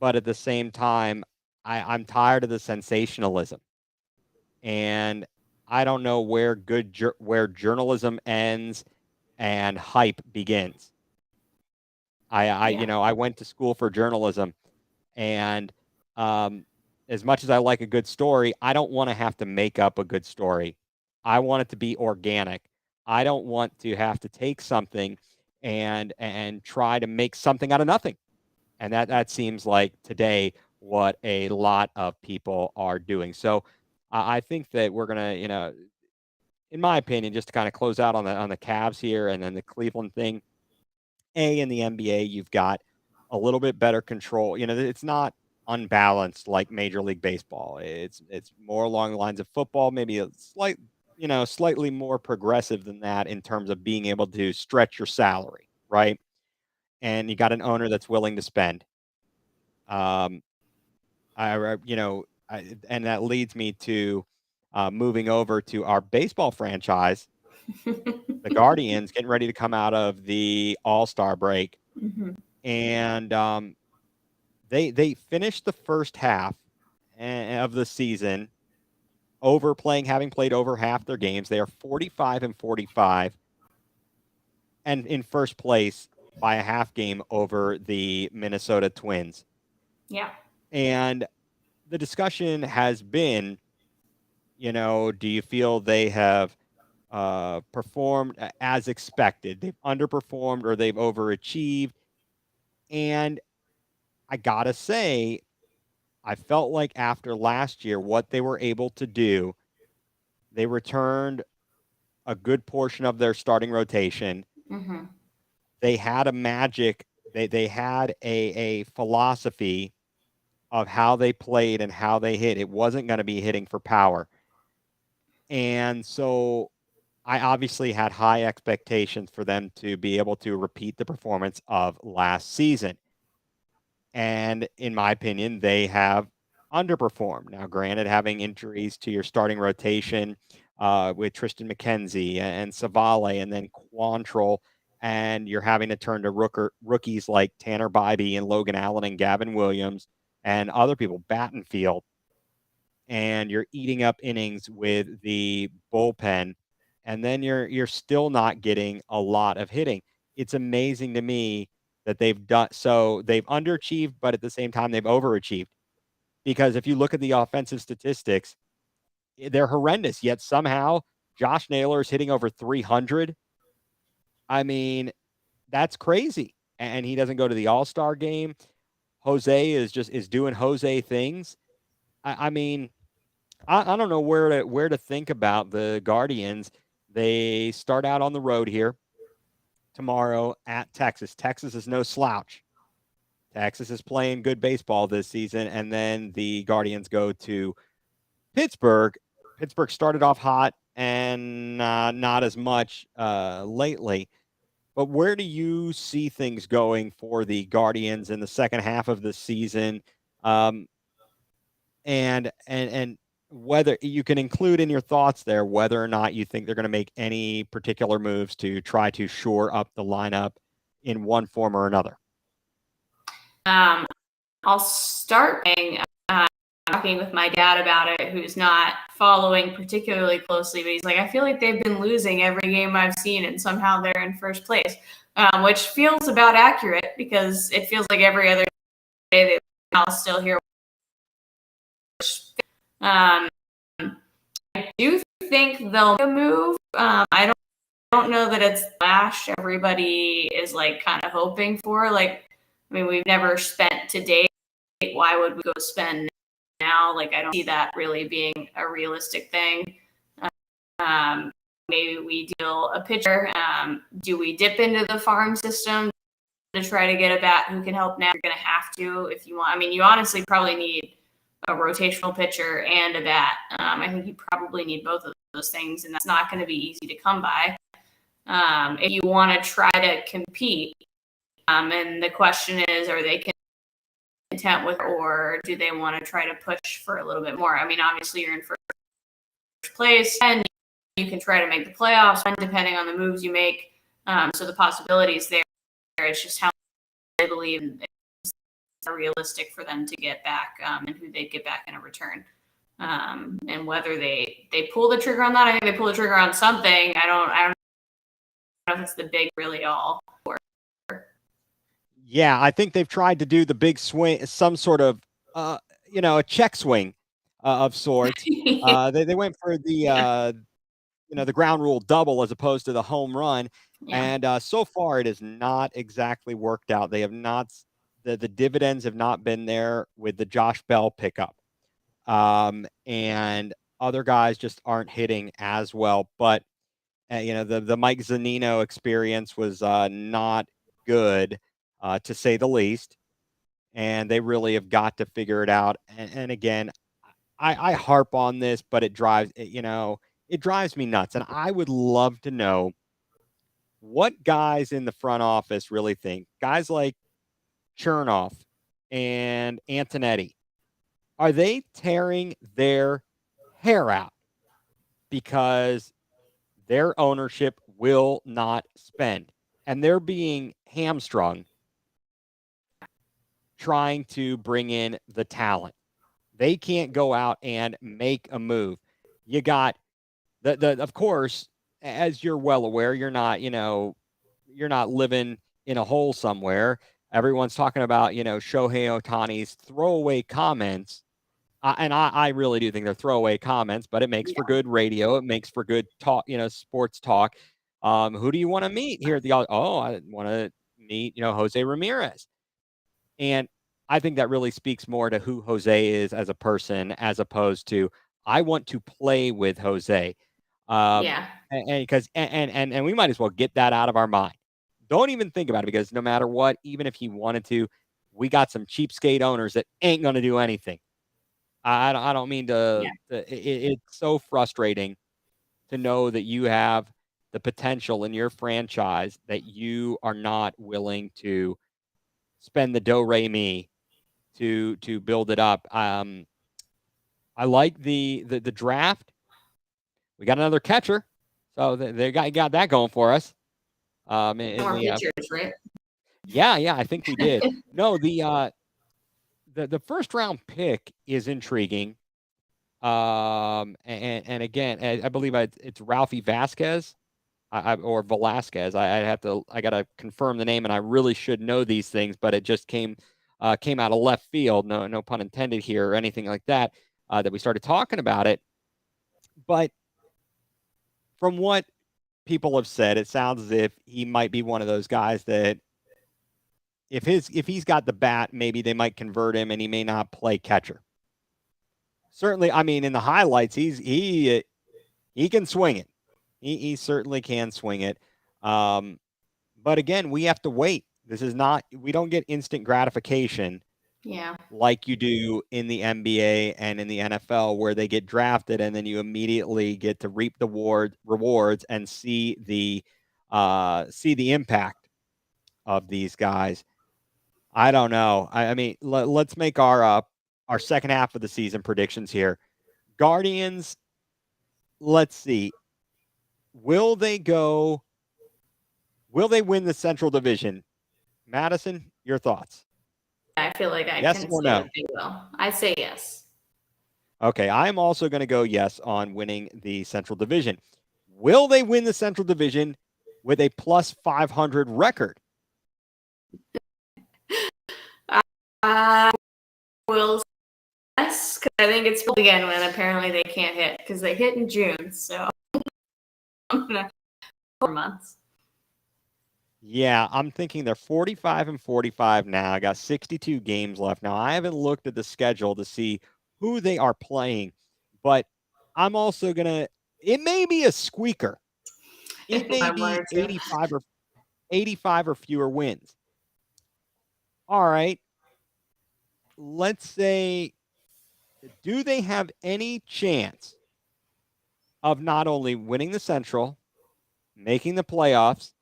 at the same time, I'm tired of the sensationalism. And I don't know where where journalism ends and hype begins. I went to school for journalism, and as much as I like a good story, I don't want to have to make up a good story. I want it to be organic. I don't want to have to take something and try to make something out of nothing. And that seems like today what a lot of people are doing. So I think that we're gonna, in my opinion, just to kind of close out on the Cavs here and then the Cleveland thing. In the NBA, you've got a little bit better control. It's not unbalanced like Major League Baseball. It's more along the lines of football, maybe a slightly more progressive than that in terms of being able to stretch your salary, right? And you got an owner that's willing to spend. Um, and that leads me to moving over to our baseball franchise, the Guardians, getting ready to come out of the All-Star break. Mm-hmm. And they finished the first half of the season having played over half their games. They are 45-45 and in first place by a half game over the Minnesota Twins. Yeah. And the discussion has been, do you feel they have performed as expected? They've underperformed or they've overachieved? And I gotta say, I felt like after last year, what they were able to do, they returned a good portion of their starting rotation. Mm-hmm. They had a magic. They had a philosophy of how they played and how they hit. It wasn't going to be hitting for power. And so I obviously had high expectations for them to be able to repeat the performance of last season. And in my opinion, they have underperformed. Now, granted, having injuries to your starting rotation with Tristan McKenzie and Savale and then Quantrill, and you're having to turn to rookies like Tanner Bybee and Logan Allen and Gavin Williams and other people, Battenfield, and you're eating up innings with the bullpen, and then you're still not getting a lot of hitting. It's amazing to me that they've underachieved, but at the same time they've overachieved. Because if you look at the offensive statistics, they're horrendous. Yet somehow Josh Naylor is hitting over 300. I mean, that's crazy. And he doesn't go to the All-Star game. Jose is doing Jose things. I mean, I don't know where to think about the Guardians. They start out on the road here tomorrow at Texas. Texas is no slouch. Texas is playing good baseball this season, and then the Guardians go to Pittsburgh. Pittsburgh started off hot and not as much lately. But where do you see things going for the Guardians in the second half of the season? Um, and whether you can include in your thoughts there whether or not you think they're going to make any particular moves to try to shore up the lineup in one form or another. I'll start talking with my dad about it, who's not following particularly closely, but he's like, I feel like they've been losing every game I've seen, and somehow they're in first place, which feels about accurate because it feels like every other day I'll still hear. I do think they'll move. I don't know that it's flash everybody is like kind of hoping for. Like, I mean, we've never spent to date. Why would we go spend now? Like, I don't see that really being a realistic thing. Maybe we deal a pitcher. Do we dip into the farm system to try to get a bat who can help now? You're going to have to if you want. I mean, you honestly probably need a rotational pitcher and a bat. I think you probably need both of those things, and that's not going to be easy to come by. If you want to try to compete, and the question is, are they content with, or do they want to try to push for a little bit more? I mean, obviously you're in first place, and you can try to make the playoffs depending on the moves you make. So the possibilities there. It's just how they believe it's realistic for them to get back, and who they'd get back in a return. And whether they pull the trigger on that, I think they pull the trigger on something. I don't know if it's the big really all. Yeah, I think they've tried to do the big swing, some sort of, a check swing of sorts. They went for the, the ground rule double as opposed to the home run. Yeah. And so far it has not exactly worked out. They have not, the dividends have not been there with the Josh Bell pickup. And other guys just aren't hitting as well. But, the Mike Zunino experience was not good. To say the least, and they really have got to figure it out. And again, I harp on this, but it drives me nuts. And I would love to know what guys in the front office really think. Guys like Chernoff and Antonetti, are they tearing their hair out because their ownership will not spend, and they're being hamstrung trying to bring in the talent? They can't go out and make a move. You got of course, as you're well aware, you're not living in a hole somewhere. Everyone's talking about, Shohei Ohtani's throwaway comments. And I really do think they're throwaway comments, but it makes for good radio. It makes for good talk, sports talk. Who do you want to meet here at the, I want to meet, Jose Ramirez. And I think that really speaks more to who Jose is as a person, as opposed to, I want to play with Jose. Yeah. And we might as well get that out of our mind. Don't even think about it, because no matter what, even if he wanted to, we got some cheapskate owners that ain't going to do anything. I don't mean to, it's so frustrating to know that you have the potential in your franchise that you are not willing to spend the do-re-mi to build it up. I like the draft. We got another catcher, so they got that going for us. More pitchers, right? Yeah, I think we did. No, the first round pick is intriguing. And again, I believe it's Ralphie Vasquez, or Velasquez. I gotta confirm the name, and I really should know these things, but it just came out of left field. No pun intended here or anything like that. That we started talking about it, but from what people have said, it sounds as if he might be one of those guys that if he's got the bat, maybe they might convert him, and he may not play catcher. Certainly, I mean, in the highlights, he can swing it. He certainly can swing it. But again, we have to wait. We don't get instant gratification. Yeah. Like you do in the NBA and in the NFL, where they get drafted and then you immediately get to reap the rewards and see the impact of these guys. I don't know. I mean, let's make our second half of the season predictions here. Guardians, let's see. Will they win the Central Division? Madison, your thoughts? I feel like I Yes can or say no? that they will. I say yes. Okay, I'm also going to go yes on winning the Central Division. Will they win the Central Division with a plus 500 record? I will yes, because I think it's again when apparently they can't hit because they hit in June, so I'm gonna 4 months. Yeah, I'm thinking they're 45-45 now. I got 62 games left. Now, I haven't looked at the schedule to see who they are playing, but I'm also it may be a squeaker. It may be 85 or fewer wins. All right. Let's say, do they have any chance of not only winning the Central, making the playoffs?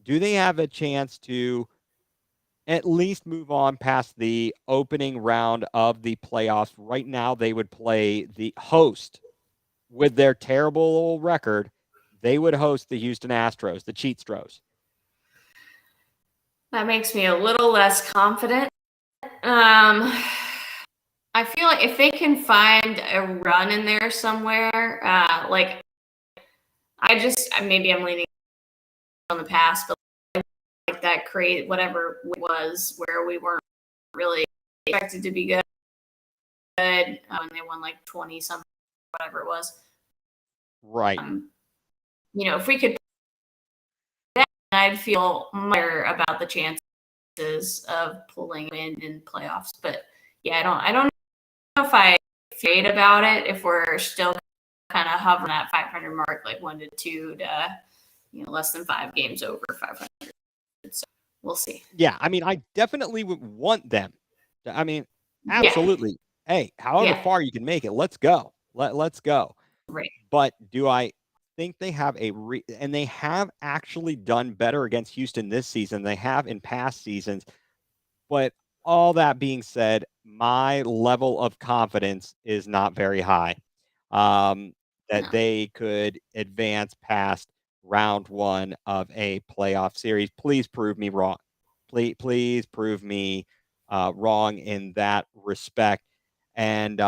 Do they have a chance to at least move on past the opening round of the playoffs? Right now, they would play the host with their terrible record. They would host the Houston Astros, the Cheatstros. That makes me a little less confident. I feel like if they can find a run in there somewhere, like maybe I'm leaning on the past, but like that create whatever it was where we weren't really expected to be good, and they won like 20 something, whatever it was. Right. If we could, I'd feel better about the chances of pulling in playoffs. But yeah, I don't know if I fade about it if we're still kind of hovering that 500 mark, like 1 to 2 to less than 5 games over 500. So we'll see. Yeah, I mean, I definitely would want them. I mean, absolutely. Yeah. Hey, however far you can make it, let's go. Let's go. Right. But do I think they have and they have actually done better against Houston this season than they have in past seasons. But all that being said, my level of confidence is not very high. That they could advance past round 1 of a playoff series. Please prove me wrong. Please prove me wrong in that respect. And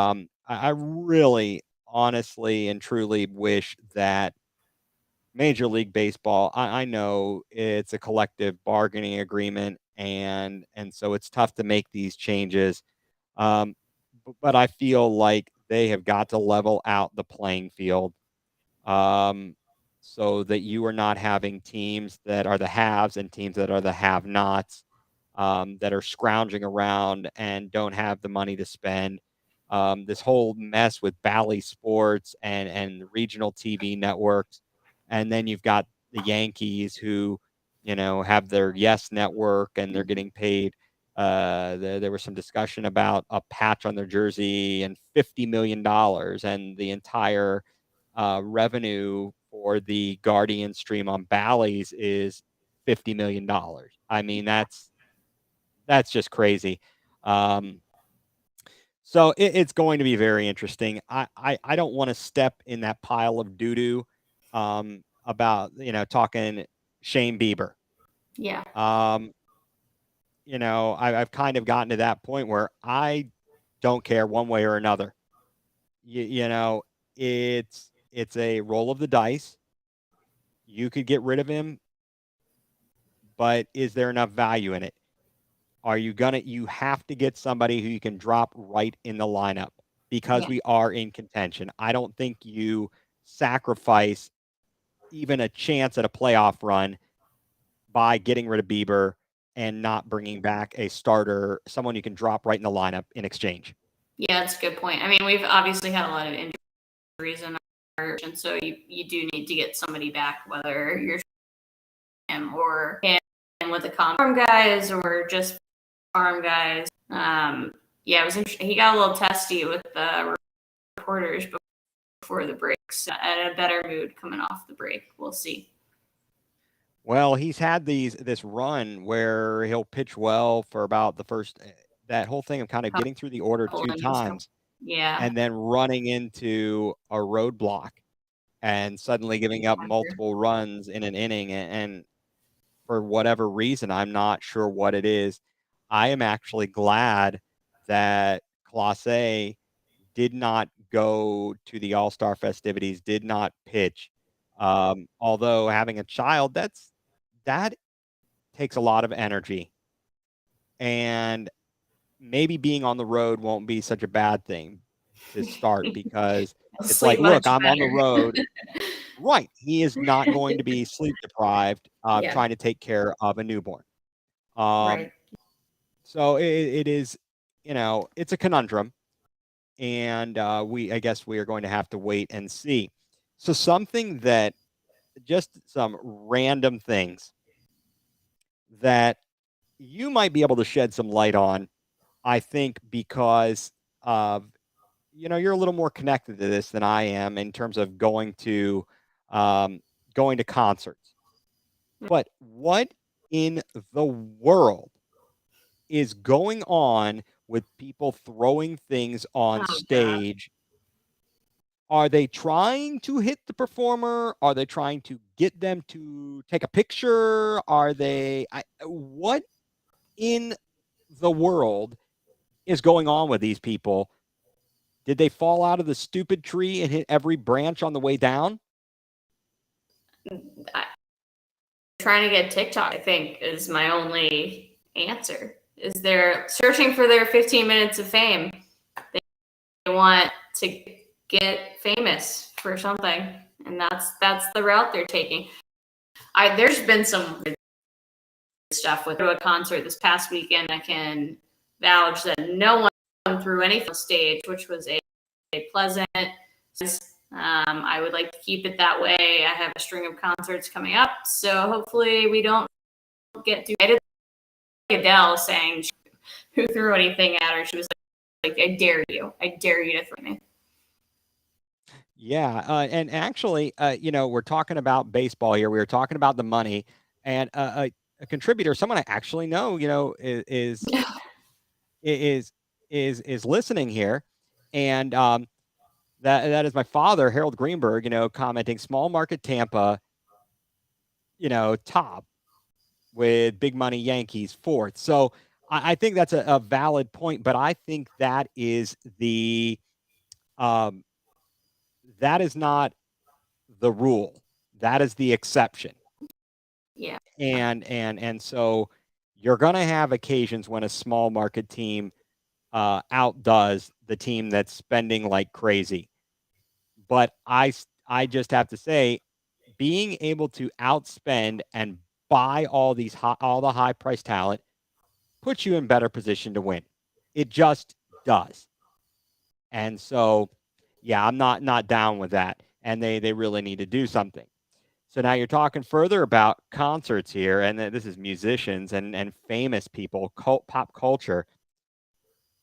I really, honestly, and truly wish that Major League Baseball, I know it's a collective bargaining agreement, and so it's tough to make these changes. But I feel like they have got to level out the playing field, so that you are not having teams that are the haves and teams that are the have-nots, that are scrounging around and don't have the money to spend. This whole mess with Bally Sports and regional TV networks. And then you've got the Yankees who, have their Yes Network and they're getting paid. There was some discussion about a patch on their jersey and $50 million, and the entire revenue for the Guardian stream on Bally's is $50 million. I mean, that's just crazy. Um, so it's going to be very interesting. I don't want to step in that pile of doo doo about talking Shane Bieber. Yeah. Um, I've kind of gotten to that point where I don't care one way or another. You know, it's a roll of the dice. You could get rid of him, but is there enough value in it? You have to get somebody who you can drop right in the lineup because Yeah. we are in contention. I don't think you sacrifice even a chance at a playoff run by getting rid of Bieber and not bringing back a starter, someone you can drop right in the lineup in exchange. Yeah, that's a good point. I mean, we've obviously had a lot of injuries in our, and so you do need to get somebody back, whether you're him or him with the farm guys or just farm guys. Yeah, it was interesting. He got a little testy with the reporters before the breaks, at a better mood coming off the break. We'll see. Well, he's had this run where he'll pitch well for about the first that whole thing of kind of getting through the order two times Yeah. and then running into a roadblock and suddenly giving up multiple runs in an inning. And for whatever reason, I'm not sure what it is. I am actually glad that Clase did not go to the All-Star festivities, did not pitch. Although having a child, that takes a lot of energy. And maybe being on the road won't be such a bad thing to start because it's like, look, I'm on the road. Right. He is not going to be sleep deprived trying to take care of a newborn. Right. So it is, it's a conundrum. And I guess we are going to have to wait and see. So just some random things that you might be able to shed some light on, I think, because of, you're a little more connected to this than I am in terms of going to concerts. But what in the world is going on with people throwing things on stage? Are they trying to hit the performer? Are they trying to get them to take a picture? What in the world is going on with these people? Did they fall out of the stupid tree and hit every branch on the way down? Trying to get TikTok, I think, is my only answer. Is they're searching for their 15 minutes of fame. They want to get famous for something, and that's the route they're taking. There's been some stuff with a concert this past weekend. I can vouch that no one threw anything on stage, which was a pleasant. I would like to keep it that way. I have a string of concerts coming up, so hopefully we don't get too excited. Adele saying who threw anything at her. She was like, I dare you to throw me. Yeah, and actually, we're talking about baseball here. We were talking about the money, and a contributor, someone I actually know, is listening here, and that is my father, Harold Greenberg, commenting small market Tampa, top with big money Yankees fourth. So I think that's a valid point, but I think that is that is not the rule. That is the exception. Yeah. And so you're going to have occasions when a small market team outdoes the team that's spending like crazy. But I just have to say, being able to outspend and buy all the high price talent puts you in better position to win. It just does. And so, yeah, I'm not down with that. And they really need to do something. So now you're talking further about concerts here, and this is musicians and famous people, pop culture.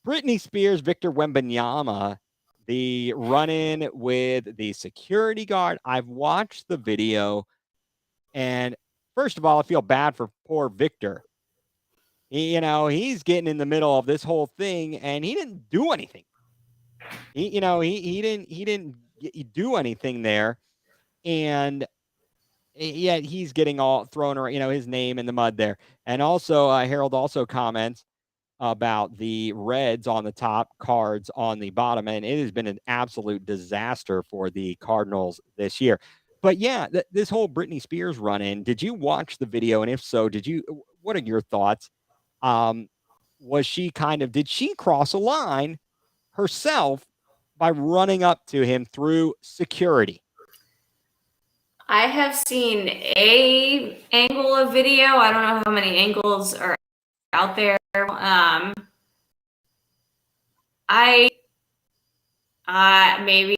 Britney Spears, Victor Wembanyama the run-in with the security guard. I've watched the video, and first of all, I feel bad for poor Victor. He's getting in the middle of this whole thing, and he didn't do anything. He didn't do anything there, and yet he's getting all thrown around, his name in the mud there. And also, Harold also comments about the Reds on the top, Cards on the bottom, and it has been an absolute disaster for the Cardinals this year. But yeah, this whole Britney Spears run-in, did you watch the video? And if so, what are your thoughts? Um, did she cross a line herself by running up to him through security? I have seen a angle of video. I don't know how many angles are out there. Maybe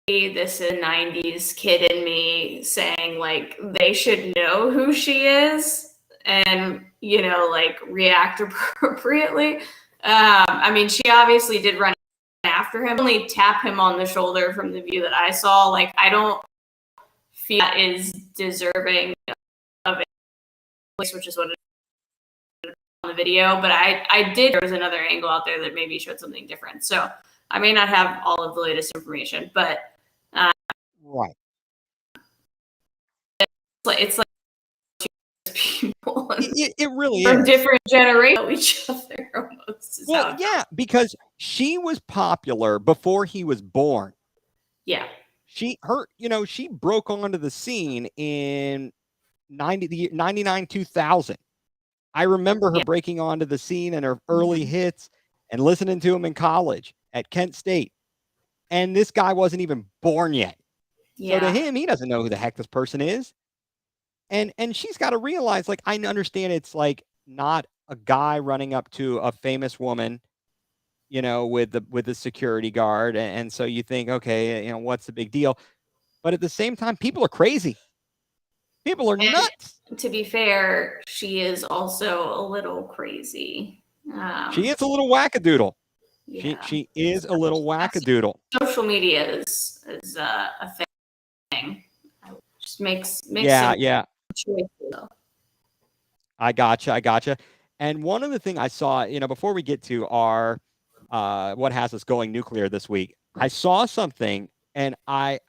this is a 90s kid in me saying like they should know who she is and like react appropriately. I mean, she obviously did run after him, only tap him on the shoulder from the view that I saw. Like, I don't feel that is deserving of it, which is what it is on the video. But there was another angle out there that maybe showed something different. So I may not have all of the latest information, but right. It's like people it really from is. different generations of each other almost. Well, yeah, because she was popular before he was born. Yeah. She broke onto the scene in 99, 2000. I remember her breaking onto the scene and her early hits and listening to him in college at Kent State. And this guy wasn't even born yet. Yeah. So to him, he doesn't know who the heck this person is. And she's got to realize, like, I understand it's like not a guy running up to a famous woman, with the security guard. And so you think, okay, what's the big deal? But at the same time, people are crazy. People are nuts. To be fair, she is also a little crazy. She is a little wackadoodle. Yeah. She is a little wackadoodle. Social media is a thing. Just makes yeah. choices, though. I gotcha. And one other thing I saw, before we get to our what has us going nuclear this week, I saw something, and I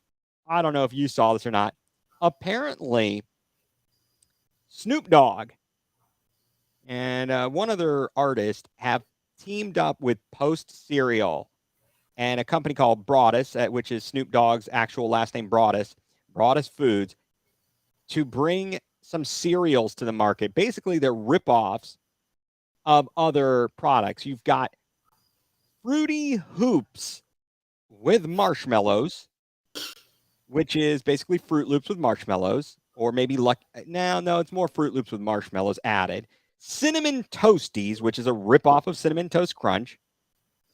don't know if you saw this or not. Apparently, Snoop Dogg and one other artist have teamed up with Post Cereal and a company called Broadus, which is Snoop Dogg's actual last name, Broadus Foods, to bring some cereals to the market. Basically, they're ripoffs of other products. You've got Fruity Hoops with marshmallows, which is basically Fruit Loops with marshmallows, or maybe no, it's more Fruit Loops with marshmallows added. Cinnamon Toasties, which is a ripoff of Cinnamon Toast Crunch,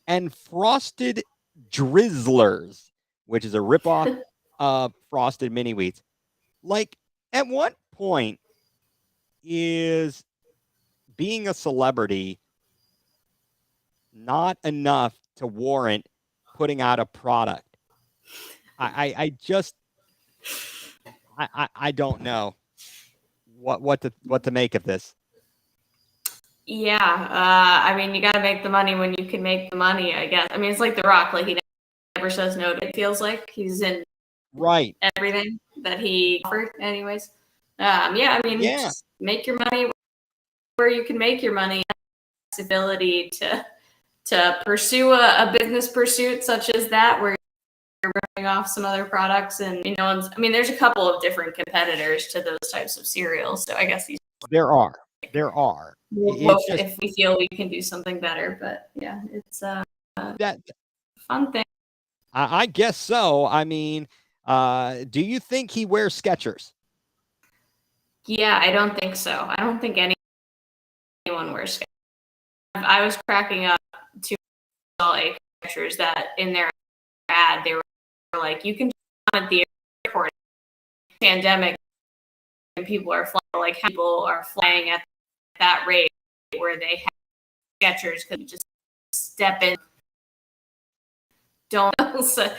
and Frosted Drizzlers, which is a ripoff of Frosted Mini Wheats. Like, at what point is being a celebrity not enough to warrant putting out a product? I don't know what to make of this. Yeah, I mean, you got to make the money when you can make the money, I guess. I mean, it's like The Rock, like he never says no. It feels like he's in everything that he offered, anyways. Yeah, I mean, just make your money where you can make your money. Ability to pursue a business pursuit such as that, where you're ripping off some other products, and I mean, there's a couple of different competitors to those types of cereals. So I guess there are. If we feel we can do something better, but yeah, it's that fun thing. I guess so. I mean, do you think he wears Skechers? Yeah, I don't think so. I don't think anyone wears Skechers. I was cracking up to all pictures that in their ad they were like, you can at the airport pandemic and people are flying at that rate where they have Skechers because you just step in don't know. So,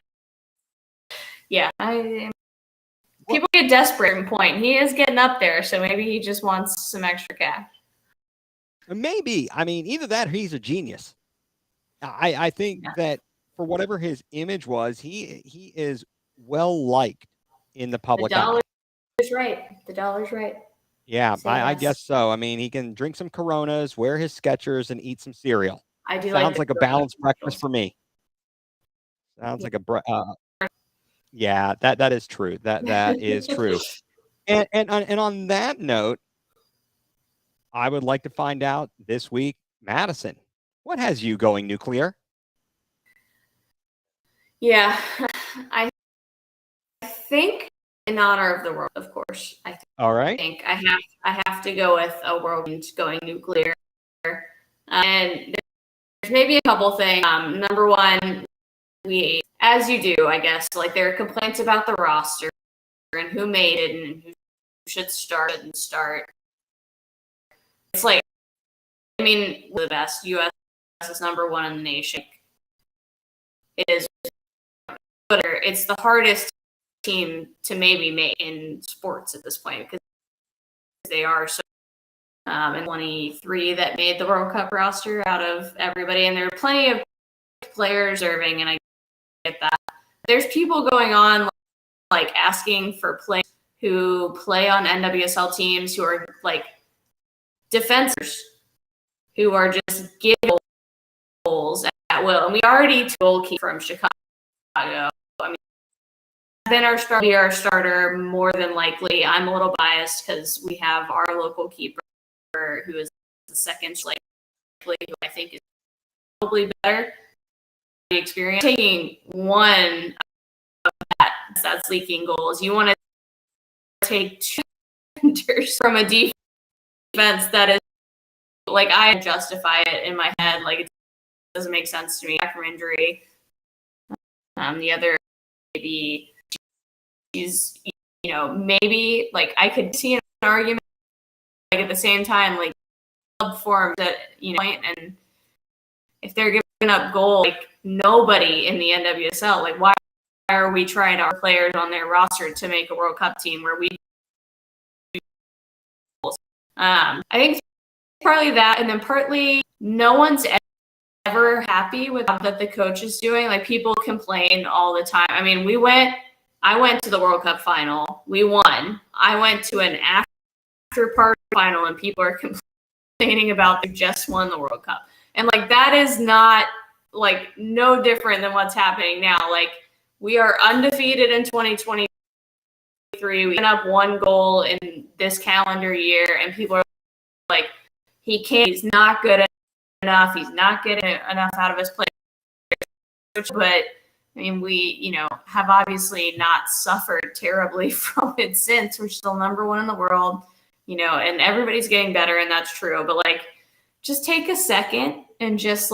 yeah, people get desperate at a point. He is getting up there, so maybe he just wants some extra cash. Maybe. I mean, either that or he's a genius. I think that for whatever his image was, he is well liked in the public eye. The dollar's right. Yeah, I guess so. I mean, he can drink some Coronas, wear his Skechers, and eat some cereal. I do Sounds like a balanced breakfast for me. Sounds like yeah, that is true. That is true. And on that note, I would like to find out this week, Madison, what has you going nuCLEar? Yeah, I think in honor of the world, of course. All right. think I have to go with a world going nuCLEar. And there's maybe a couple things. Number one, we, as you do, I guess, like there are complaints about the roster and who made it and who should start and start. It's like, I mean, the best. U.S. is number one in the nation. It is, but it's the hardest team to maybe make in sports at this point because they are so. And 23 that made the World Cup roster out of everybody, and there are plenty of players serving, and I get that. There's people going on like asking for players who play on NWSL teams who are like defenders who are just giving goals at will. And we already took a goalkeeper from Chicago. I mean, been our starter more than likely. I'm a little biased because we have our local keeper who is the second likely, who I think is probably better. The experience taking one of that's leaking goals. You want to take two defenders from a defense that is like I justify it in my head. Like it doesn't make sense to me from injury. The other maybe she's maybe like I could see an argument like at the same time like club form that and if they're giving up goals like nobody in the NWSL, like why are we trying our players on their roster to make a World Cup team where we do goals? I think partly that, and then partly no one's ever happy with that the coach is doing. Like people complain all the time. I mean, I went to the World Cup final. We won. I went to an after party final and people are complaining about they just won the World Cup. And like that is not like no different than what's happening now. Like we are undefeated in 2023. We went up one goal in this calendar year and people are like, he's not good enough. He's not getting enough out of his play. But I mean, we, have obviously not suffered terribly from it since. We're still number one in the world, and everybody's getting better, and that's true. But like, just take a second and just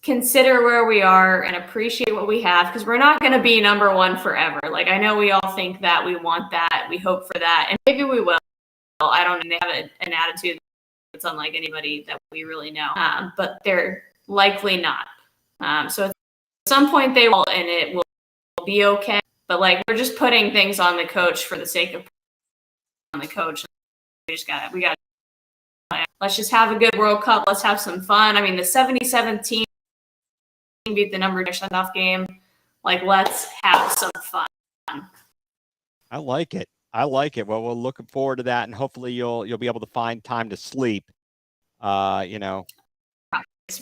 consider where we are and appreciate what we have, because we're not going to be number one forever. Like, I know we all think that, we want that, we hope for that, and maybe we will. I don't know. They have an attitude that's unlike anybody that we really know, but they're likely not. So at some point they will, and it will be okay. But like, we're just putting things on the coach for the sake of on the coach. We got. Let's just have a good World Cup. Let's have some fun. I mean, the 77 team beat the number enough game. Like, let's have some fun. I like it. Well, we're looking forward to that, and hopefully you'll be able to find time to sleep. It's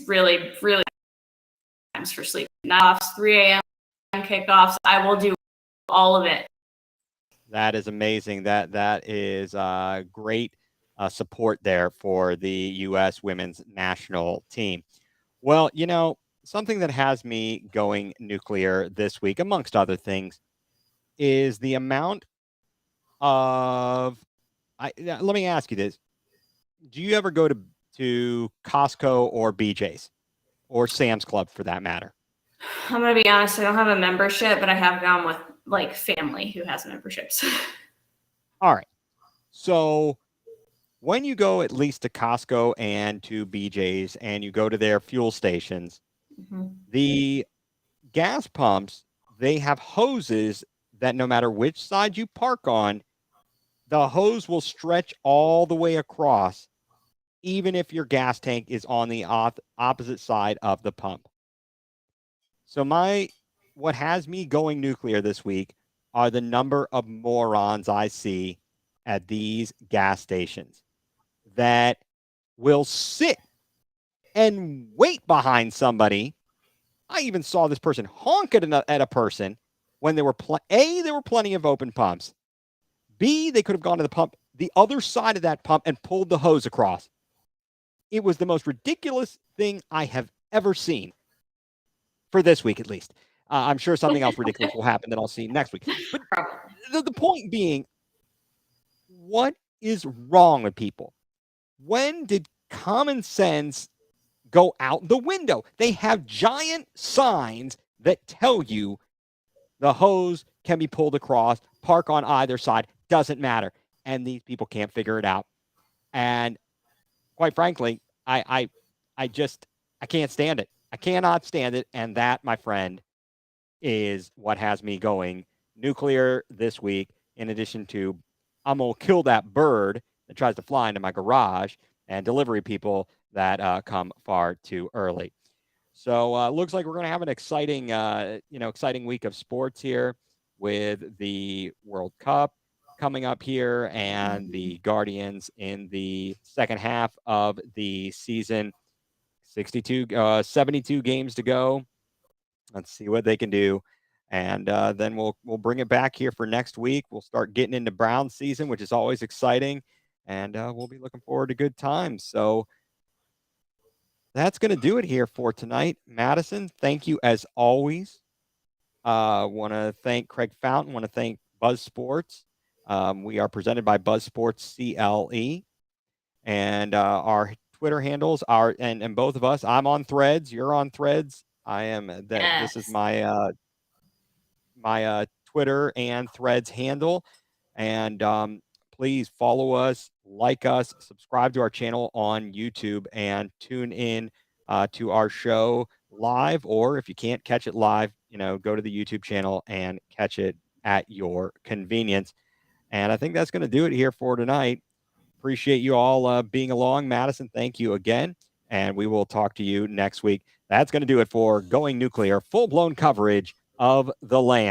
really, really times for sleep. Knockoffs, 3 a.m. kickoffs. I will do all of it. That is amazing. That is great support there for the U.S. women's national team. Well, something that has me going nuCLEar this week, amongst other things, is the amount of. Let me ask you this: do you ever go to Costco or BJ's or Sam's Club for that matter? I'm gonna be honest. I don't have a membership, but I have gone with like family who has memberships. All right. So when you go at least to Costco and to BJ's and you go to their fuel stations, the gas pumps, they have hoses that no matter which side you park on, the hose will stretch all the way across, even if your gas tank is on the opposite side of the pump. So what has me going nuclear this week are the number of morons I see at these gas stations that will sit and wait behind somebody. I even saw this person honk at a person when there were there were plenty of open pumps. B, they could have gone to the pump, the other side of that pump, and pulled the hose across. It was the most ridiculous thing I have ever seen for this week, at least. I'm sure something else ridiculous will happen that I'll see next week. But the point being, what is wrong with people? When did common sense go out the window? They have giant signs that tell you the hose can be pulled across, park on either side, doesn't matter. And these people can't figure it out. And quite frankly, I can't stand it. I cannot stand it. And that, my friend, is what has me going nuclear this week. In addition to, I'm going to kill that bird that tries to fly into my garage and delivery people that come far too early. So looks like we're going to have an exciting week of sports here with the World Cup coming up here and the Guardians in the second half of the season. 72 games to go. Let's see what they can do. And then we'll bring it back here for next week. We'll start getting into Brown season, which is always exciting. And we'll be looking forward to good times. So that's going to do it here for tonight. Madison, thank you as always. Want to thank Craig Fountain. Want to thank Buzz Sports. We are presented by Buzz Sports CLE. And our Twitter handles are, and both of us, I'm on Threads. You're on Threads. I am. This is my my Twitter and Threads handle. And please follow us, like us, subscribe to our channel on YouTube, and tune in to our show live. Or if you can't catch it live, go to the YouTube channel and catch it at your convenience. And I think that's going to do it here for tonight. Appreciate you all being along. Madison, thank you again. And we will talk to you next week. That's going to do it for Going Nuclear, full-blown coverage of the land.